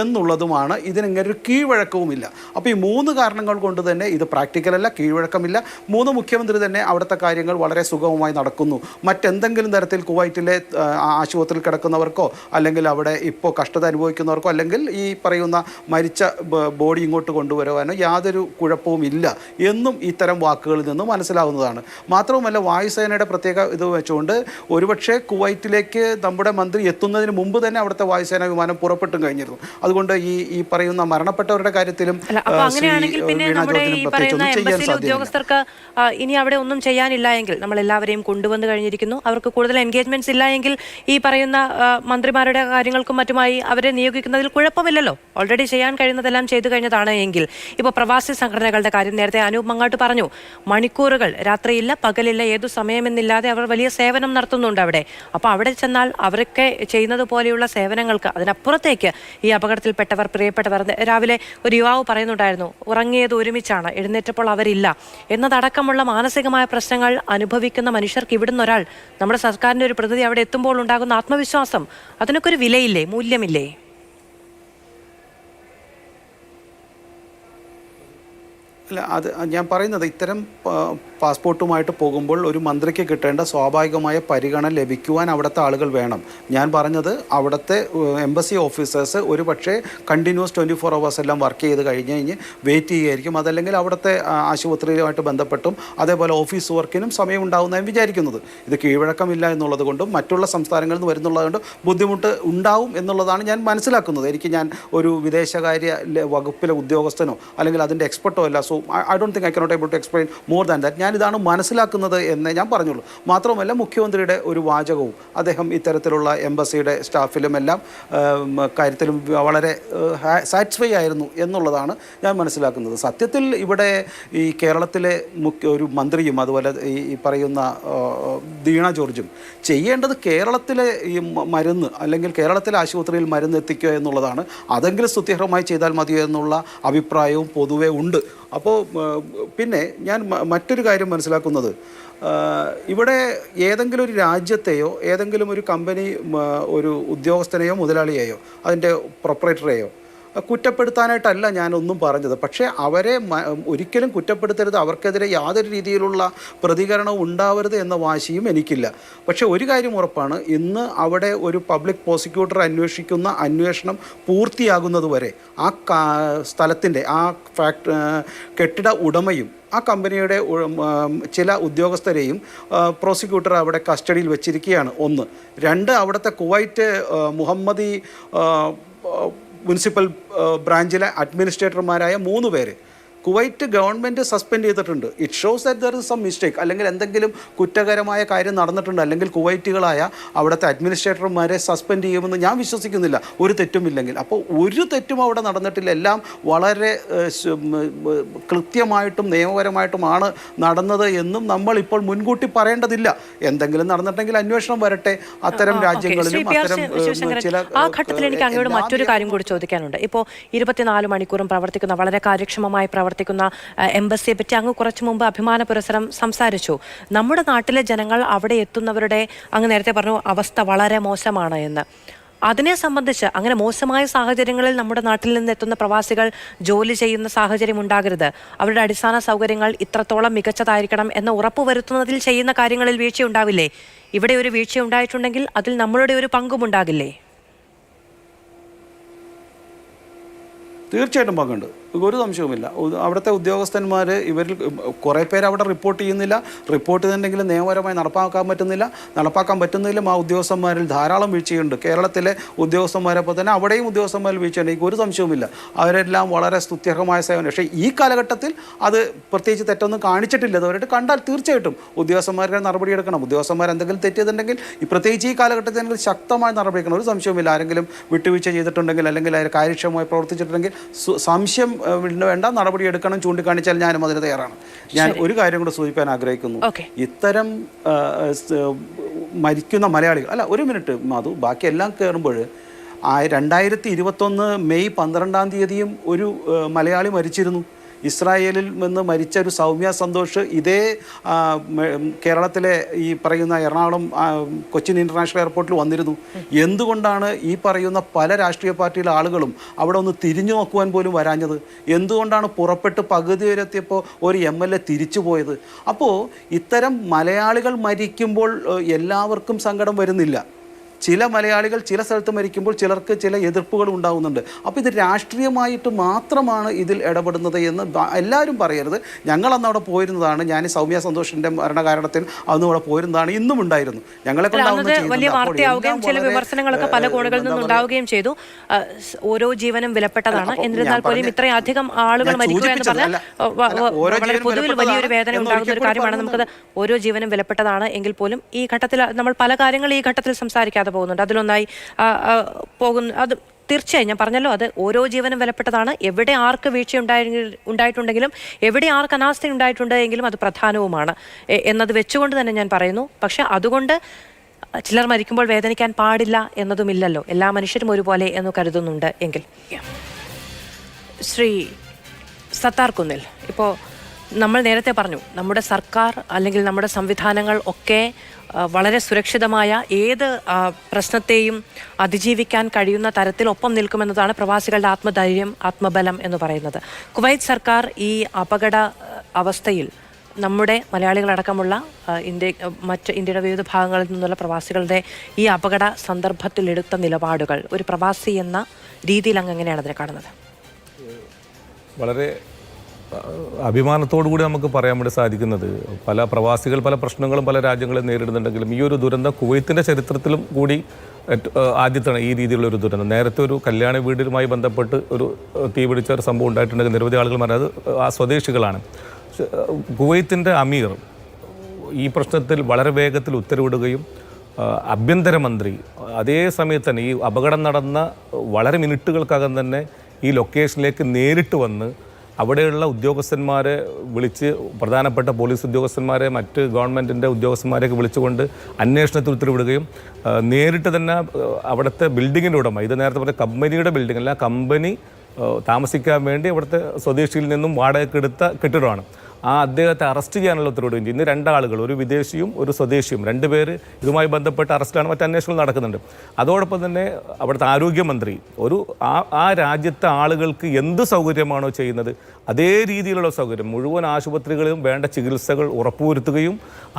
എന്നുള്ളതുമാണ്. ഇതിനിങ്ങനെ ഒരു കീഴ്വഴക്കവുമില്ല. അപ്പോൾ ഈ 3 കാരണങ്ങൾ കൊണ്ട് തന്നെ ഇത് പ്രാക്ടിക്കലല്ല, കീഴ്വഴക്കമില്ല. 3 മുഖ്യമന്ത്രി തന്നെ അവിടുത്തെ കാര്യങ്ങൾ വളരെ സുഗമമായി നടക്കുന്നു. മറ്റെന്തെങ്കിലും തരത്തിൽ കുവൈറ്റിലെ ആശുപത്രിയിൽ കിടക്കുന്നവർക്കോ അല്ലെങ്കിൽ അവിടെ ഇപ്പോൾ കഷ്ടത അനുഭവിക്കുന്നവർക്കോ അല്ലെങ്കിൽ ഈ പറയുന്ന മരിച്ച ബോഡി ഇങ്ങോട്ട് കൊണ്ടുവരുവാനോ യാതൊരു കുഴപ്പവും ഇല്ല എന്നും ഇത്തരം വാക്കുകളിൽ നിന്ന് മനസ്സിലാവുന്നതാണ്. മാത്രവുമല്ല, വായുസേനയുടെ പ്രത്യേക ഇത് വെച്ചുകൊണ്ട് ഒരുപക്ഷെ കുവൈറ്റിലേക്ക് നമ്മുടെ മന്ത്രി എത്തുന്നതിന് മുമ്പ് തന്നെ അവിടുത്തെ വായുസേന വിമാനം പുറപ്പെട്ടും കഴിഞ്ഞിരുന്നു. അതുകൊണ്ട് ഈ പറയുന്ന മരണപ്പെട്ടവരുടെ കാര്യത്തിലും ഉദ്യോഗസ്ഥർക്ക് ഇനി അവിടെ ഒന്നും ചെയ്യാനില്ല എങ്കിൽ നമ്മൾ എല്ലാവരെയും കൊണ്ടുവന്നു കഴിഞ്ഞിരിക്കുന്നു. അവർക്ക് കൂടുതൽ എൻഗേജ്മെന്റ്സ് ഇല്ല എങ്കിൽ ഈ പറയുന്ന മന്ത്രിമാരുടെ കാര്യങ്ങൾക്കും മറ്റുമായി അവരെ നിയോഗിക്കുന്നതിൽ കുഴപ്പമില്ലല്ലോ. ഓൾറെഡി ചെയ്യാൻ കഴിയുന്നതെല്ലാം ചെയ്തു കഴിഞ്ഞതാണ് എങ്കിൽ ഇപ്പോൾ പ്രവാസി സംഘടനകളുടെ കാര്യം നേരത്തെ അനൂപ് മങ്ങാട്ട് പറഞ്ഞു. മണിക്കൂറുകൾ, രാത്രിയില്ല പകലില്ല, ഏതു സമയമെന്നില്ലാതെ അവർ വലിയ സേവനം നടത്തുന്നുണ്ട് അവിടെ. അപ്പോൾ അവിടെ ചെന്നാൽ അവരൊക്കെ ചെയ്യുന്നത് പോലെയുള്ള സേവനങ്ങൾക്ക് അതിനപ്പുറത്തേക്ക് ഈ അപകടത്തിൽപ്പെട്ടവർ, പ്രിയപ്പെട്ടവർ, രാവിലെ ഒരു യുവാവ് പറയുന്നുണ്ടായിരുന്നു ഉറങ്ങിയത് ഒരുമിച്ചാണ്, എഴുന്നേറ്റപ്പോൾ അവരില്ല എന്നതടക്കമുള്ള മാനസികമായ പ്രശ്നങ്ങൾ അനുഭവിക്കുന്ന മനുഷ്യർക്ക് ഇവിടുന്ന് ഒരാൾ, നമ്മുടെ സർക്കാരിൻ്റെ ഒരു പ്രതിനിധി അവിടെ എത്തുമ്പോൾ ഉണ്ടാകുന്ന ആത്മവിശ്വാസം, അതിനൊക്കെ ഒരു വിലയില്ലേ, മൂല്യമില്ലേ? അല്ല, അത് ഞാൻ പറയുന്നത് ഇത്തരം പാസ്പോർട്ടുമായിട്ട് പോകുമ്പോൾ ഒരു മന്ത്രിക്ക് കിട്ടേണ്ട സ്വാഭാവികമായ പരിഗണന ലഭിക്കുവാൻ അവിടുത്തെ ആളുകൾ വേണം. ഞാൻ പറഞ്ഞത് അവിടുത്തെ എംബസി ഓഫീസേഴ്സ് ഒരു പക്ഷേ കണ്ടിന്യൂസ് 24 hours എല്ലാം വർക്ക് ചെയ്ത് കഴിഞ്ഞ് വെയിറ്റ് ചെയ്യുകയായിരിക്കും. അതല്ലെങ്കിൽ അവിടുത്തെ ആശുപത്രിയുമായിട്ട് ബന്ധപ്പെട്ടും അതേപോലെ ഓഫീസ് വർക്കിനും സമയം ഉണ്ടാകുന്നതായി വിചാരിക്കുന്നത്. ഇത് കീഴ്വഴക്കമില്ല എന്നുള്ളത് കൊണ്ടും മറ്റുള്ള സംസ്ഥാനങ്ങളിൽ നിന്ന് വരുന്നുള്ളത് കൊണ്ടും ബുദ്ധിമുട്ട് ഉണ്ടാവും എന്നുള്ളതാണ് ഞാൻ മനസ്സിലാക്കുന്നത്. ഞാൻ ഒരു വിദേശകാര്യ വകുപ്പിലെ ഉദ്യോഗസ്ഥനോ അല്ലെങ്കിൽ അതിൻ്റെ എക്സ്പെർട്ടോ അല്ല. So I don't think I cannot able to explain more than that. ഞാനിതാണ് മനസ്സിലാക്കുന്നത് എന്നേ ഞാൻ പറഞ്ഞുള്ളൂ. മാത്രമല്ല, മുഖ്യമന്ത്രിയുടെ ഒരു വാചകവും അദ്ദേഹം ഇത്തരത്തിലുള്ള എംബസിയുടെ സ്റ്റാഫിലുമെല്ലാം കാര്യത്തിലും വളരെ സാറ്റിസ്ഫൈ ആയിരുന്നു എന്നുള്ളതാണ് ഞാൻ മനസ്സിലാക്കുന്നത്. സത്യത്തിൽ ഇവിടെ ഈ കേരളത്തിലെ ഒരു മന്ത്രിയും അതുപോലെ ഈ പറയുന്ന ദീണ ജോർജും ചെയ്യേണ്ടത് കേരളത്തിലെ ഈ മരുന്ന് അല്ലെങ്കിൽ കേരളത്തിലെ ആശുപത്രിയിൽ മരുന്ന് എത്തിക്കുക എന്നുള്ളതാണ്. അതെങ്കിലും സ്തുത്യർഹമായി ചെയ്താൽ മതിയോ എന്നുള്ള അഭിപ്രായവും പൊതുവെ ഉണ്ട്. അപ്പോൾ പിന്നെ ഞാൻ മറ്റൊരു കാര്യം മനസ്സിലാക്കുന്നത്, ഇവിടെ ഏതെങ്കിലും ഒരു രാജ്യത്തെയോ ഏതെങ്കിലും ഒരു കമ്പനി ഒരു ഉദ്യോഗസ്ഥനെയോ മുതലാളിയെയോ അതിൻ്റെ പ്രൊപ്പറേറ്ററെയോ കുറ്റപ്പെടുത്താനായിട്ടല്ല ഞാനൊന്നും പറഞ്ഞത്. പക്ഷേ അവരെ ഒരിക്കലും കുറ്റപ്പെടുത്തരുത്, അവർക്കെതിരെ യാതൊരു രീതിയിലുള്ള പ്രതികരണവും ഉണ്ടാവരുത് എന്ന വാശിയും എനിക്കില്ല. പക്ഷേ ഒരു കാര്യം ഉറപ്പാണ്, ഇന്ന് അവിടെ ഒരു പബ്ലിക് പ്രോസിക്യൂട്ടർ അന്വേഷിക്കുന്ന അന്വേഷണം പൂർത്തിയാകുന്നതുവരെ ആ സ്ഥലത്തിൻ്റെ ആ കെട്ടിട ഉടമയും ആ കമ്പനിയുടെ ചില ഉദ്യോഗസ്ഥരെയും പ്രോസിക്യൂട്ടർ അവിടെ കസ്റ്റഡിയിൽ വെച്ചിരിക്കുകയാണ്. 1. 2, അവിടുത്തെ കുവൈറ്റ് മുഹമ്മദി മുനിസിപ്പൽ ബ്രാഞ്ചിലെ അഡ്മിനിസ്ട്രേറ്റർമാരായ 3 പേര് കുവൈറ്റ് ഗവൺമെൻറ് സസ്പെൻഡ് ചെയ്തിട്ടുണ്ട്. It shows that there is some mistake, അല്ലെങ്കിൽ എന്തെങ്കിലും കുറ്റകരമായ കാര്യം നടന്നിട്ടുണ്ട്, അല്ലെങ്കിൽ കുവൈറ്റുകളായ അവിടുത്തെ അഡ്മിനിസ്ട്രേറ്റർമാരെ സസ്പെൻഡ് ചെയ്യുമെന്ന് ഞാൻ വിശ്വസിക്കുന്നില്ല, ഒരു തെറ്റുമില്ലെങ്കിൽ. അപ്പോൾ ഒരു തെറ്റും അവിടെ നടന്നിട്ടില്ല. എല്ലാം വളരെ കൃത്യമായിട്ടും നിയമപരമായിട്ടുമാണ് നടന്നത് എന്നും നമ്മൾ ഇപ്പോൾ മുൻകൂട്ടി പറയേണ്ടതില്ല. എന്തെങ്കിലും നടന്നിട്ടുണ്ടെങ്കിൽ അന്വേഷണം വരട്ടെ. അത്തരം രാജ്യങ്ങളിലും അത്തരം ചില ആ ഘട്ടത്തിൽ എനിക്ക് അങ്ങോട്ട് മറ്റൊരു കാര്യം കൂടി ചോദിക്കാനുണ്ട്. ഇപ്പോൾ 24 മണിക്കൂറും പ്രവർത്തിക്കുന്ന വളരെ കാര്യക്ഷമമായി പ്രവർത്തിക്കുന്ന എംബസിയെ പറ്റി അങ്ങ് കുറച്ചു മുമ്പ് അഭിമാന പുരസ്സരം സംസാരിച്ചു. നമ്മുടെ നാട്ടിലെ ജനങ്ങൾ അവിടെ എത്തുന്നവരുടെ, അങ്ങ് നേരത്തെ പറഞ്ഞു, അവസ്ഥ വളരെ മോശമാണ് എന്ന്. അതിനെ സംബന്ധിച്ച് അങ്ങനെ മോശമായ സാഹചര്യങ്ങളിൽ നമ്മുടെ നാട്ടിൽ നിന്ന് എത്തുന്ന പ്രവാസികൾ ജോലി ചെയ്യുന്ന സാഹചര്യം ഉണ്ടാകരുത്, അവരുടെ അടിസ്ഥാന സൗകര്യങ്ങൾ ഇത്രത്തോളം മികച്ചതായിരിക്കണം എന്ന് ഉറപ്പുവരുത്തുന്നതിൽ ചെയ്യുന്ന കാര്യങ്ങളിൽ വീഴ്ചയുണ്ടാവില്ലേ? ഇവിടെ ഒരു വീഴ്ച ഉണ്ടായിട്ടുണ്ടെങ്കിൽ അതിൽ നമ്മളുടെ ഒരു പങ്കുമുണ്ടാകില്ലേ? തീർച്ചയായിട്ടും പങ്കുണ്ട്. ഒരു സംശയവുമില്ല. അവിടുത്തെ ഉദ്യോഗസ്ഥന്മാർ ഇവരിൽ കുറേ പേര് അവിടെ റിപ്പോർട്ട് ചെയ്യുന്നില്ല. റിപ്പോർട്ട് ചെയ്തിട്ടുണ്ടെങ്കിൽ നിയമപരമായി നടപ്പാക്കാൻ പറ്റുന്നില്ല. ആ ഉദ്യോഗസ്ഥന്മാരിൽ ധാരാളം വീഴ്ചയുണ്ട്. കേരളത്തിലെ ഉദ്യോഗസ്ഥന്മാരപ്പോൾ തന്നെ അവിടെയും ഉദ്യോഗസ്ഥന്മാരിൽ വീഴ്ചയുണ്ട്. എനിക്ക് ഒരു സംശയവുമില്ല. അവരെല്ലാം വളരെ സ്തുത്യർഹമായ സേവനം. പക്ഷേ ഈ കാലഘട്ടത്തിൽ അത് പ്രത്യേകിച്ച് തെറ്റൊന്നും കാണിച്ചിട്ടില്ല. അവരായിട്ട് കണ്ടാൽ തീർച്ചയായിട്ടും ഉദ്യോഗസ്ഥന്മാർക്ക് നടപടിയെടുക്കണം. ഉദ്യോഗസ്ഥന്മാർ എന്തെങ്കിലും തെറ്റിയതുണ്ടെങ്കിൽ പ്രത്യേകിച്ച് ഈ കാലഘട്ടത്തിൽ ശക്തമായ നടപടിയെടുക്കണം. ഒരു സംശയവുമില്ല. ആരെങ്കിലും വിട്ടുവീഴ്ച ചെയ്തിട്ടുണ്ടെങ്കിൽ അല്ലെങ്കിൽ അവർ കാര്യക്ഷമമായി പ്രവർത്തിച്ചിട്ടുണ്ടെങ്കിൽ സംശയം വേണ്ട, നടപടിയെടുക്കണം. ചൂണ്ടിക്കാണിച്ചാൽ ഞാനും അതിന് തയ്യാറാണ്. ഞാൻ ഒരു കാര്യം കൂടെ സൂചിപ്പിക്കാൻ ആഗ്രഹിക്കുന്നു. ഇത്തരം മരിക്കുന്ന മലയാളികൾ അല്ല, ഒരു മിനിറ്റ് മാധു, ബാക്കിയെല്ലാം കയറുമ്പോൾ 2021 മെയ് 12 ഒരു മലയാളി മരിച്ചിരുന്നു. ഇസ്രായേലിൽ നിന്ന് മരിച്ച ഒരു സൗമ്യ സന്തോഷ് ഇതേ കേരളത്തിലെ ഈ പറയുന്ന എറണാകുളം കൊച്ചിൻ ഇൻ്റർനാഷണൽ എയർപോർട്ടിൽ വന്നിരുന്നു. എന്തുകൊണ്ടാണ് ഈ പറയുന്ന പല രാഷ്ട്രീയ പാർട്ടിയിലെ ആളുകളും അവിടെ ഒന്ന് തിരിഞ്ഞു നോക്കുവാൻ പോലും വരാഞ്ഞത്? എന്തുകൊണ്ടാണ് പുറപ്പെട്ട് പകുതി വരെ എത്തിയപ്പോൾ ഒരു MLA തിരിച്ചു പോയത്? അപ്പോൾ ഇത്തരം മലയാളികൾ മരിക്കുമ്പോൾ എല്ലാവർക്കും സങ്കടം വരുന്നില്ല. ചില മലയാളികൾ ചില സ്ഥലത്ത് മരിക്കുമ്പോൾ ചിലർക്ക് ചില എതിർപ്പുകൾ ഉണ്ടാകുന്നുണ്ട്. അപ്പോൾ ഇത് രാഷ്ട്രീയമായിട്ട് മാത്രമാണ് ഇതിൽ ഇടപെടുന്നത് എന്ന് എല്ലാവരും പറയരുത്. ഞങ്ങളന്ന് അവിടെ പോയിരുന്നതാണ്. ഞാൻ സൗമ്യ സന്തോഷിൻ്റെ മരണകാരണത്തിൽ അന്ന് അവിടെ പോയിരുന്നതാണ്. ഇന്നും ഉണ്ടായിരുന്നു. ഞങ്ങളെ വലിയ വാർത്തയാവുകയും ചില വിമർശനങ്ങളൊക്കെ പല കോണുകളിൽ നിന്നുണ്ടാവുകയും ചെയ്തു. ഓരോ ജീവനും വിലപ്പെട്ടതാണ്. എന്നിരുന്നാൽ പോലും ഇത്രയും അധികം ആളുകൾ മരിക്കുക എന്ന് പറഞ്ഞാൽ പൊതുവിൽ വലിയൊരു വേദന ഉണ്ടാകുന്ന ഒരു കാര്യമാണ്. നമുക്കത് ഓരോ ജീവനും വിലപ്പെട്ടതാണ് എങ്കിൽ പോലും ഈ ഘട്ടത്തിൽ നമ്മൾ പല കാര്യങ്ങൾ ഈ ഘട്ടത്തിൽ സംസാരിക്കാതെ പോകുന്നുണ്ട്. അതിലൊന്നായി അത് തീർച്ചയായും ഞാൻ പറഞ്ഞല്ലോ, അത് ഓരോ ജീവനും വിലപ്പെട്ടതാണ്. എവിടെ ആർക്ക് വീഴ്ച ഉണ്ടായിട്ടുണ്ടെങ്കിലും എവിടെ ആർക്ക് അനാസ്ഥ ഉണ്ടായിട്ടുണ്ട് എങ്കിലും അത് പ്രധാനവുമാണ് എന്നത് വെച്ചുകൊണ്ട് തന്നെ ഞാൻ പറയുന്നു. പക്ഷെ അതുകൊണ്ട് ചിലർ മരിക്കുമ്പോൾ വേദനിക്കാൻ പാടില്ല എന്നതുമില്ലല്ലോ. എല്ലാ മനുഷ്യരും ഒരുപോലെ എന്ന് കരുതുന്നുണ്ട് എങ്കിൽ. ശ്രീ സത്താർ കുന്നിൽ, ഇപ്പോൾ നമ്മൾ നേരത്തെ പറഞ്ഞു നമ്മുടെ സർക്കാർ അല്ലെങ്കിൽ നമ്മുടെ സംവിധാനങ്ങൾ ഒക്കെ വളരെ സുരക്ഷിതമായ ഏത് പ്രശ്നത്തെയും അതിജീവിക്കാൻ കഴിയുന്ന തരത്തിൽ ഒപ്പം നിൽക്കുമെന്നതാണ് പ്രവാസികളുടെ ആത്മധൈര്യം, ആത്മബലം എന്ന് പറയുന്നത്. കുവൈറ്റ് സർക്കാർ ഈ അപകട അവസ്ഥയിൽ നമ്മുടെ മലയാളികളടക്കമുള്ള ഇന്ത്യയുടെ വിവിധ ഭാഗങ്ങളിൽ നിന്നുള്ള പ്രവാസികളുടെ ഈ അപകട സന്ദർഭത്തിൽ എടുത്ത നിലപാടുകൾ ഒരു പ്രവാസി എന്ന രീതിയിൽ അങ്ങ് എങ്ങനെയാണ് അതിനെ കാണുന്നത്? വളരെ അഭിമാനത്തോടു കൂടി നമുക്ക് പറയാൻ വേണ്ടി സാധിക്കുന്നത്, പല പ്രവാസികൾ പല പ്രശ്നങ്ങളും പല രാജ്യങ്ങളും നേരിടുന്നുണ്ടെങ്കിലും ഈ ഒരു ദുരന്തം കുവൈത്തിൻ്റെ ചരിത്രത്തിലും കൂടി ആദ്യത്താണ് ഈ രീതിയിലുള്ള ഒരു ദുരന്തം. നേരത്തെ ഒരു കല്യാണ വീടുമായി ബന്ധപ്പെട്ട് ഒരു തീ പിടിച്ച ഒരു സംഭവം ഉണ്ടായിട്ടുണ്ടെങ്കിൽ നിരവധി ആളുകൾ പറഞ്ഞത് ആ സ്വദേശികളാണ്. കുവൈത്തിൻ്റെ അമീർ ഈ പ്രശ്നത്തിൽ വളരെ വേഗത്തിൽ ഉത്തരവിടുകയും ആഭ്യന്തരമന്ത്രി അതേ സമയത്ത് തന്നെ ഈ അപകടം നടന്ന വളരെ മിനിറ്റുകൾക്കകം തന്നെ ഈ ലൊക്കേഷനിലേക്ക് നേരിട്ട് വന്ന് അവിടെയുള്ള ഉദ്യോഗസ്ഥന്മാരെ വിളിച്ച്, പ്രധാനപ്പെട്ട പോലീസ് ഉദ്യോഗസ്ഥന്മാരെ മറ്റ് ഗവൺമെൻറ്റിൻ്റെ ഉദ്യോഗസ്ഥന്മാരെയൊക്കെ വിളിച്ചുകൊണ്ട് അന്വേഷണത്തിൽ ഉത്തരവിടുകയും നേരിട്ട് തന്നെ അവിടുത്തെ ബിൽഡിങ്ങിൻ്റെ ഉടമ, ഇത് നേരത്തെ പറഞ്ഞ കമ്പനിയുടെ ബിൽഡിംഗ് അല്ല, കമ്പനി താമസിക്കാൻ വേണ്ടി അവിടുത്തെ സ്വദേശിയിൽ നിന്നും വാടകയ്ക്കെടുത്ത കെട്ടിടമാണ്, ആ അദ്ദേഹത്തെ അറസ്റ്റ് ചെയ്യാനുള്ള ഉത്തരവിടുകയും ചെയ്യും. ഇന്ന് 2 ആളുകൾ, ഒരു വിദേശിയും ഒരു സ്വദേശിയും, 2 പേര് ഇതുമായി ബന്ധപ്പെട്ട് അറസ്റ്റിലാണ്. മറ്റ് അന്വേഷണങ്ങൾ നടക്കുന്നുണ്ട്. അതോടൊപ്പം തന്നെ അവിടുത്തെ ആരോഗ്യമന്ത്രി ആ രാജ്യത്തെ ആളുകൾക്ക് എന്ത് സൗകര്യമാണോ ചെയ്യുന്നത് അതേ രീതിയിലുള്ള സൗകര്യം മുഴുവൻ ആശുപത്രികളിലും വേണ്ട ചികിത്സകൾ ഉറപ്പുവരുത്തുകയും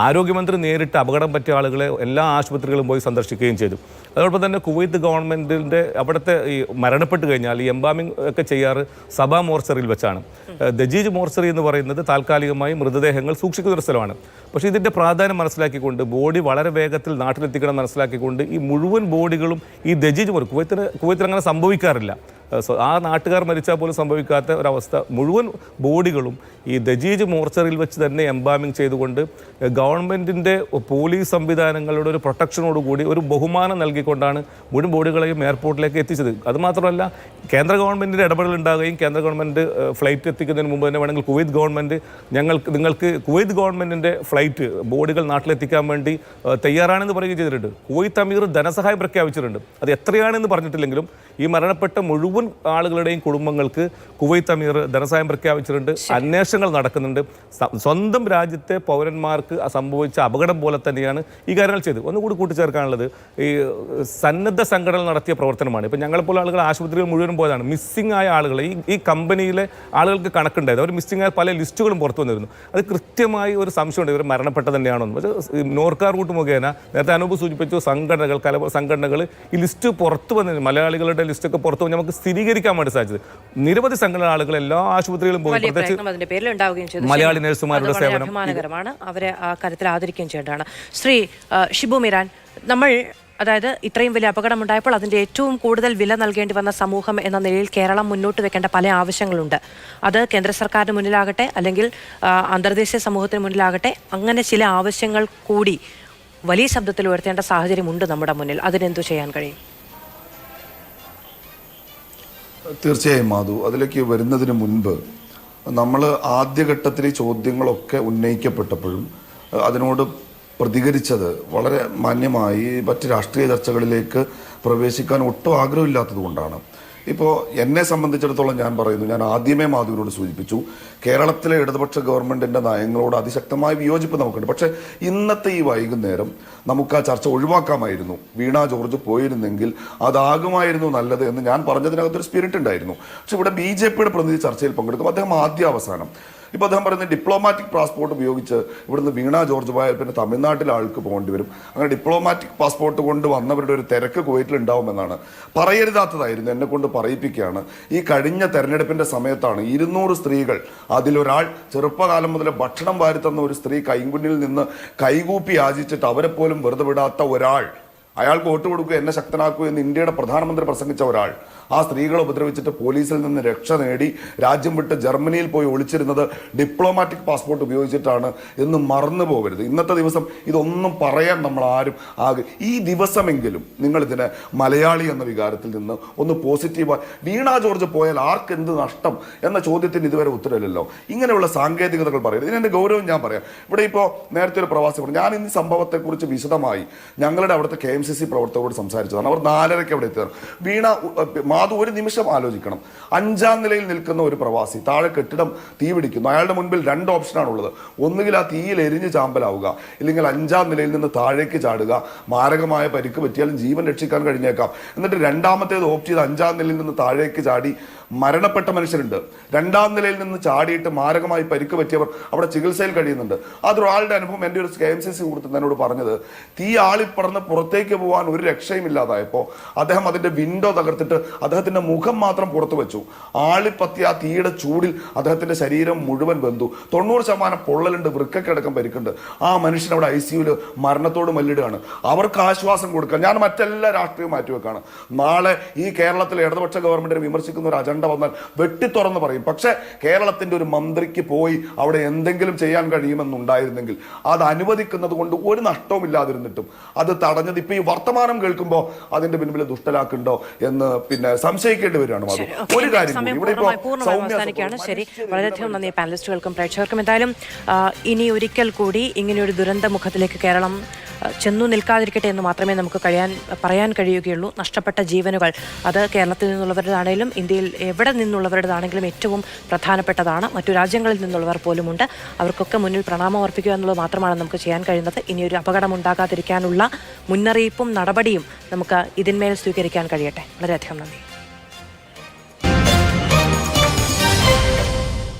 ആരോഗ്യമന്ത്രി നേരിട്ട് അപകടം പറ്റിയ ആളുകളെ എല്ലാ ആശുപത്രികളും പോയി സന്ദർശിക്കുകയും ചെയ്തു. അതോടൊപ്പം തന്നെ കുവൈത്ത് ഗവൺമെൻറ്റിൻ്റെ അവിടുത്തെ ഈ മരണപ്പെട്ട് കഴിഞ്ഞാൽ ഈ എംബാമിംഗ് ഒക്കെ ചെയ്യാറ് സഭാ മോർച്ചറിയിൽ വെച്ചാണ്. ദജീജ് മോർച്ചറി എന്ന് പറയുന്നത് താൽക്കാലികമായി മൃതദേഹങ്ങൾ സൂക്ഷിക്കുന്ന ഒരു സ്ഥലമാണ്. പക്ഷേ ഇതിൻ്റെ പ്രാധാന്യം മനസ്സിലാക്കിക്കൊണ്ട് ബോഡി വളരെ വേഗത്തിൽ നാട്ടിലെത്തിക്കണം മനസ്സിലാക്കിക്കൊണ്ട് ഈ മുഴുവൻ ബോഡികളും ഈ ദജീജ് കുവൈത്തിൽ അങ്ങനെ സംഭവിക്കാറില്ല. ആ നാട്ടുകാർ മരിച്ചാൽ പോലും സംഭവിക്കാത്ത ഒരവസ്ഥ, മുഴുവൻ ബോഡികളും ഈ ദജീജ് മോർച്ചറിയിൽ വെച്ച് തന്നെ എംബാമിംഗ് ചെയ്തുകൊണ്ട് ഗവൺമെൻറ്റിൻ്റെ പോലീസ് സംവിധാനങ്ങളുടെ ഒരു പ്രൊട്ടക്ഷനോടുകൂടി ഒരു ബഹുമാനം നൽകിക്കൊണ്ടാണ് മുഴുവൻ ബോഡികളെയും എയർപോർട്ടിലേക്ക് എത്തിച്ചത്. അതുമാത്രമല്ല, കേന്ദ്ര ഗവൺമെൻറ്റിൻ്റെ ഇടപെടൽ ഉണ്ടാകുകയും കേന്ദ്ര ഗവൺമെൻറ് ഫ്ലൈറ്റ് എത്തിക്കുന്നതിന് മുമ്പ് തന്നെ വേണമെങ്കിൽ കുവൈത്ത് ഗവൺമെൻറ് നിങ്ങൾക്ക് കുവൈത്ത് ഗവൺമെൻറ്റിൻ്റെ ഫ്ലൈറ്റ് ബോഡികൾ നാട്ടിലെത്തിക്കാൻ വേണ്ടി തയ്യാറാണെന്ന് പറയുകയും ചെയ്തിട്ടുണ്ട്. കുവൈത്ത് അമീർ ധനസഹായം പ്രഖ്യാപിച്ചിട്ടുണ്ട്. അത് എത്രയാണെന്ന് പറഞ്ഞിട്ടില്ലെങ്കിലും ഈ മരണപ്പെട്ട മുഴുവൻ ആളുകളുടെയും കുടുംബങ്ങൾക്ക് കുവൈത്ത് അമീർ ധനസഹായം പ്രഖ്യാപിച്ചിട്ടുണ്ട്. അന്വേഷണങ്ങൾ നടക്കുന്നുണ്ട്. സ്വന്തം രാജ്യത്തെ പൗരന്മാർക്ക് സംഭവിച്ച അപകടം പോലെ തന്നെയാണ് ഈ കാര്യങ്ങൾ ചെയ്ത്. ഒന്നുകൂടി കൂട്ടിച്ചേർക്കാനുള്ളത്, ഈ സന്നദ്ധ സംഘടനകൾ നടത്തിയ പ്രവർത്തനമാണ്. ഇപ്പം ഞങ്ങളെപ്പോലെ ആളുകൾ ആശുപത്രികൾ മുഴുവൻ പോയതാണ്. മിസ്സിംഗ് ആയ ആളുകൾ ഈ കമ്പനിയിലെ ആളുകൾക്ക് കണക്കുണ്ടായത്. അവർ മിസ്സിംഗ് ആയ പല ലിസ്റ്റുകളും പുറത്തു വന്നിരുന്നു. അത് കൃത്യമായി ഒരു സംശയമുണ്ട്, ഇവർ മരണപ്പെട്ടത് തന്നെയാണെന്ന്. പക്ഷേ നോർക്കാർ റൂട്ട് മുഖേന നേരത്തെ അനൂപ് സൂചിപ്പിച്ചു, സംഘടനകൾ ഈ ലിസ്റ്റ് പുറത്തു വന്നിരുന്നു. മലയാളികളുടെ ലിസ്റ്റൊക്കെ പുറത്തു വന്ന് നമുക്ക് സ്ഥിരീകരിക്കാൻ വേണ്ടി സാധിച്ചത്. നിരവധി സംഘടന ആളുകൾ എല്ലാ ആശുപത്രികളും പോയി, വലിയ പ്രത്യേകിച്ച് പ്രയത്നം അതിന്റെ പേരിൽ ഉണ്ടാവുകയും ചെയ്തു. മലയാളി നഴ്സുമാരുടെ അത് വളരെ സേവനം അഭിമാനകരമാണ്. അവരെ ആ കാര്യത്തിൽ ആദരിക്കുകയും ചെയ്യേണ്ടതാണ്. ശ്രീ ഷിബു മീരാൻ, നമ്മൾ അതായത് ഇത്രയും വലിയ അപകടമുണ്ടായപ്പോൾ അതിൻ്റെ ഏറ്റവും കൂടുതൽ വില നൽകേണ്ടി വന്ന സമൂഹം എന്ന നിലയിൽ കേരളം മുന്നോട്ട് വെക്കേണ്ട പല ആവശ്യങ്ങളുണ്ട്. അത് കേന്ദ്ര സർക്കാരിന് മുന്നിലാകട്ടെ അല്ലെങ്കിൽ അന്തർദേശീയ സമൂഹത്തിന് മുന്നിലാകട്ടെ, അങ്ങനെ ചില ആവശ്യങ്ങൾ കൂടി വലിയ ശബ്ദത്തിൽ ഉയർത്തേണ്ട സാഹചര്യമുണ്ട് നമ്മുടെ മുന്നിൽ. അതിനെന്തു ചെയ്യാൻ കഴിയും? തീർച്ചയായും മാധു, അതിലേക്ക് വരുന്നതിന് മുൻപ് നമ്മൾ ആദ്യഘട്ടത്തിൽ ഈ ചോദ്യങ്ങളൊക്കെ ഉന്നയിക്കപ്പെട്ടപ്പോഴും അതിനോട് പ്രതികരിച്ചത് വളരെ മാന്യമായി മറ്റ് രാഷ്ട്രീയ ചർച്ചകളിലേക്ക് പ്രവേശിക്കാൻ ഒട്ടും ആഗ്രഹമില്ലാത്തത് കൊണ്ടാണ്. ഇപ്പോൾ എന്നെ സംബന്ധിച്ചിടത്തോളം ഞാൻ പറയുന്നു, ഞാൻ ആദ്യമേ മാധുവിനോട് സൂചിപ്പിച്ചു, കേരളത്തിലെ ഇടതുപക്ഷ ഗവൺമെൻറ്റിൻ്റെ നയങ്ങളോട് അതിശക്തമായ വിയോജിപ്പ് നമുക്കുണ്ട്. പക്ഷേ ഇന്നത്തെ ഈ വൈകുന്നേരം നമുക്ക് ആ ചർച്ച ഒഴിവാക്കാമായിരുന്നു. വീണ ജോർജ് പോയിരുന്നെങ്കിൽ അതാകുമായിരുന്നു നല്ലത് എന്ന് ഞാൻ പറഞ്ഞതിനകത്തൊരു സ്പിരിറ്റ് ഉണ്ടായിരുന്നു. പക്ഷെ ഇവിടെ BJPയുടെ പ്രതിനിധി ചർച്ചയിൽ പങ്കെടുക്കും. അദ്ദേഹം ആദ്യ അവസാനം ഇപ്പോൾ അദ്ദേഹം പറയുന്നത് ഡിപ്ലോമാറ്റിക് പാസ്പോർട്ട് ഉപയോഗിച്ച് ഇവിടുന്ന് വീണ ജോർജ് പോയാൽ പിന്നെ തമിഴ്നാട്ടിലെ ആൾക്ക് പോകേണ്ടി വരും. അങ്ങനെ ഡിപ്ലോമാറ്റിക് പാസ്പോർട്ട് കൊണ്ട് വന്നവരുടെ ഒരു തിരക്ക് കുവൈറ്റിൽ ഉണ്ടാവുമെന്നാണ്. പറയരുതാത്തതായിരുന്നു, എന്നെ കൊണ്ട് പറയിപ്പിക്കുകയാണ്. ഈ കഴിഞ്ഞ തെരഞ്ഞെടുപ്പിൻ്റെ സമയത്താണ് 200 സ്ത്രീകൾ, അതിലൊരാൾ ചെറുപ്പകാലം മുതൽ ഭക്ഷണം വാരിത്തന്ന ഒരു സ്ത്രീ കൈകുന്നിൽ നിന്ന് കൈകൂപ്പി യാചിച്ചിട്ട് അവരെ പോലും വെറുതെ വിടാത്ത ഒരാൾ, അയാൾക്ക് വോട്ട് കൊടുക്കുക, എന്നെ ശക്തനാക്കൂ എന്ന് ഇന്ത്യയുടെ പ്രധാനമന്ത്രി പ്രസംഗിച്ച ഒരാൾ, ആ സ്ത്രീകളെ ഉപദ്രവിച്ചിട്ട് പോലീസിൽ നിന്ന് രക്ഷ നേടി രാജ്യം വിട്ട് ജർമ്മനിയിൽ പോയി ഒളിച്ചിരുന്നത് ഡിപ്ലോമാറ്റിക് പാസ്പോർട്ട് ഉപയോഗിച്ചിട്ടാണ് എന്ന് മറന്നു പോകരുത്. ഇന്നത്തെ ദിവസം ഇതൊന്നും പറയാൻ നമ്മൾ ആരും ഈ ദിവസമെങ്കിലും നിങ്ങളിതിനെ മലയാളി എന്ന വികാരത്തിൽ നിന്ന് ഒന്ന് പോസിറ്റീവായി, വീണ ജോർജ് പോയാൽ ആർക്ക് എന്ത് നഷ്ടം എന്ന ചോദ്യത്തിന് ഇതുവരെ ഉത്തരവില്ലല്ലോ. ഇങ്ങനെയുള്ള സാങ്കേതികതകൾ പറയരുത്. ഇതിൻ്റെ ഗൗരവം ഞാൻ പറയാം. ഇവിടെ ഇപ്പോൾ നേരത്തെ ഒരു പ്രവാസി പറഞ്ഞു, ഞാൻ ഇന്ന് സംഭവത്തെക്കുറിച്ച് വിശദമായി ഞങ്ങളുടെ അവിടുത്തെ KMCC പ്രവർത്തകരോട് സംസാരിച്ചതാണ്. അവർ 4:30 അവിടെ എത്തിയതാണ്. വീണ മാധു ഒരു നിമിഷം ആലോചിക്കണം. 5ാം നിലയിൽ നിൽക്കുന്ന ഒരു പ്രവാസി, താഴെ കെട്ടിടം തീ പിടിക്കുന്നു, അയാളുടെ മുൻപിൽ 2 ഓപ്ഷനാണുള്ളത്. ഒന്നുകിൽ ആ തീയിൽ എരിഞ്ഞ് ചാമ്പലാവുക, ഇല്ലെങ്കിൽ 5ാം നിലയിൽ നിന്ന് താഴേക്ക് ചാടുക. മാരകമായ പരിക്ക് പറ്റിയാലും ജീവൻ രക്ഷിക്കാൻ കഴിഞ്ഞേക്കാം. എന്നിട്ട് രണ്ടാമത്തേത് ഓപ്റ്റ് ചെയ്ത് 5ാം നിലയിൽ നിന്ന് താഴേക്ക് ചാടി മരണപ്പെട്ട മനുഷ്യരുണ്ട്. 2ാം നിലയിൽ നിന്ന് ചാടിയിട്ട് മാരകമായി പരിക്ക് പറ്റിയവർ അവിടെ ചികിത്സയിൽ കഴിയുന്നുണ്ട്. അതൊരാളുടെ അനുഭവം എൻ്റെ ഒരു KMCC സുഹൃത്ത് എന്നോട് പറഞ്ഞത്, തീ ആളിപ്പടർന്ന് പുറത്തേക്ക് പോകാൻ ഒരു രക്ഷയും ഇല്ലാതായപ്പോൾ അദ്ദേഹം അതിൻ്റെ വിൻഡോ തകർത്തിട്ട് അദ്ദേഹത്തിൻ്റെ മുഖം മാത്രം പുറത്തു വെച്ചു. ആളിപ്പത്തി ആ തീയുടെ ചൂടിൽ അദ്ദേഹത്തിൻ്റെ ശരീരം മുഴുവൻ വെന്തു. 90% പൊള്ളലുണ്ട്, വൃക്കക്കടക്കം പരിക്കുണ്ട്. ആ മനുഷ്യൻ അവിടെ ICUവിൽ മരണത്തോട് മല്ലിടുകയാണ്. അവർക്ക് ആശ്വാസം കൊടുക്കാൻ ഞാൻ മറ്റെല്ലാ രാഷ്ട്രീയവും മാറ്റിവെക്കാണ്. നാളെ ഈ കേരളത്തിലെ ഇടതുപക്ഷ ഗവൺമെന്റിനെ വിമർശിക്കുന്ന ഒരു അജണ്ട വന്നാൽ വെട്ടിത്തുറന്ന് പറയും. പക്ഷേ കേരളത്തിൻ്റെ ഒരു മന്ത്രിക്ക് പോയി അവിടെ എന്തെങ്കിലും ചെയ്യാൻ കഴിയുമെന്നുണ്ടായിരുന്നെങ്കിൽ അത് അനുവദിക്കുന്നത് കൊണ്ട് ഒരു നഷ്ടവും ഇല്ലാതിരുന്നിട്ടും അത് തടഞ്ഞത് ഇപ്പൊ ഈ വർത്തമാനം കേൾക്കുമ്പോൾ അതിന്റെ പിന്നിൽ ദുഷ്ടലാക്കുണ്ടോ എന്ന് പിന്നെ സംശയിക്കേണ്ടി വരികയാണ്. ഒരു കാര്യം ഇവിടെ അവസാനിക്കുകയാണ്. ശരി, വളരെയധികം നന്ദി പാനലിസ്റ്റുകൾക്കും പ്രേക്ഷകർക്കും. എന്തായാലും ഇനി ഒരിക്കൽ കൂടി ഇങ്ങനെയൊരു ദുരന്ത മുഖത്തിലേക്ക് കേരളം ചെന്നു നിൽക്കാതിരിക്കട്ടെ എന്ന് മാത്രമേ നമുക്ക് പറയാൻ കഴിയുകയുള്ളൂ. നഷ്ടപ്പെട്ട ജീവനുകൾ അത് കേരളത്തിൽ നിന്നുള്ളവരുടേതാണെങ്കിലും ഇന്ത്യയിൽ എവിടെ നിന്നുള്ളവരുടേതാണെങ്കിലും ഏറ്റവും പ്രധാനപ്പെട്ടതാണ്. മറ്റു രാജ്യങ്ങളിൽ നിന്നുള്ളവർ പോലുമുണ്ട്. അവർക്കൊക്കെ മുന്നിൽ പ്രണാമം അർപ്പിക്കുക എന്നുള്ളത് മാത്രമാണ് നമുക്ക് ചെയ്യാൻ കഴിയുന്നത്. ഇനിയൊരു അപകടം ഉണ്ടാകാതിരിക്കാനുള്ള മുന്നറിയിപ്പും നടപടിയും നമുക്ക് ഇതിന്മേൽ സ്വീകരിക്കാൻ കഴിയട്ടെ. വളരെയധികം നന്ദി.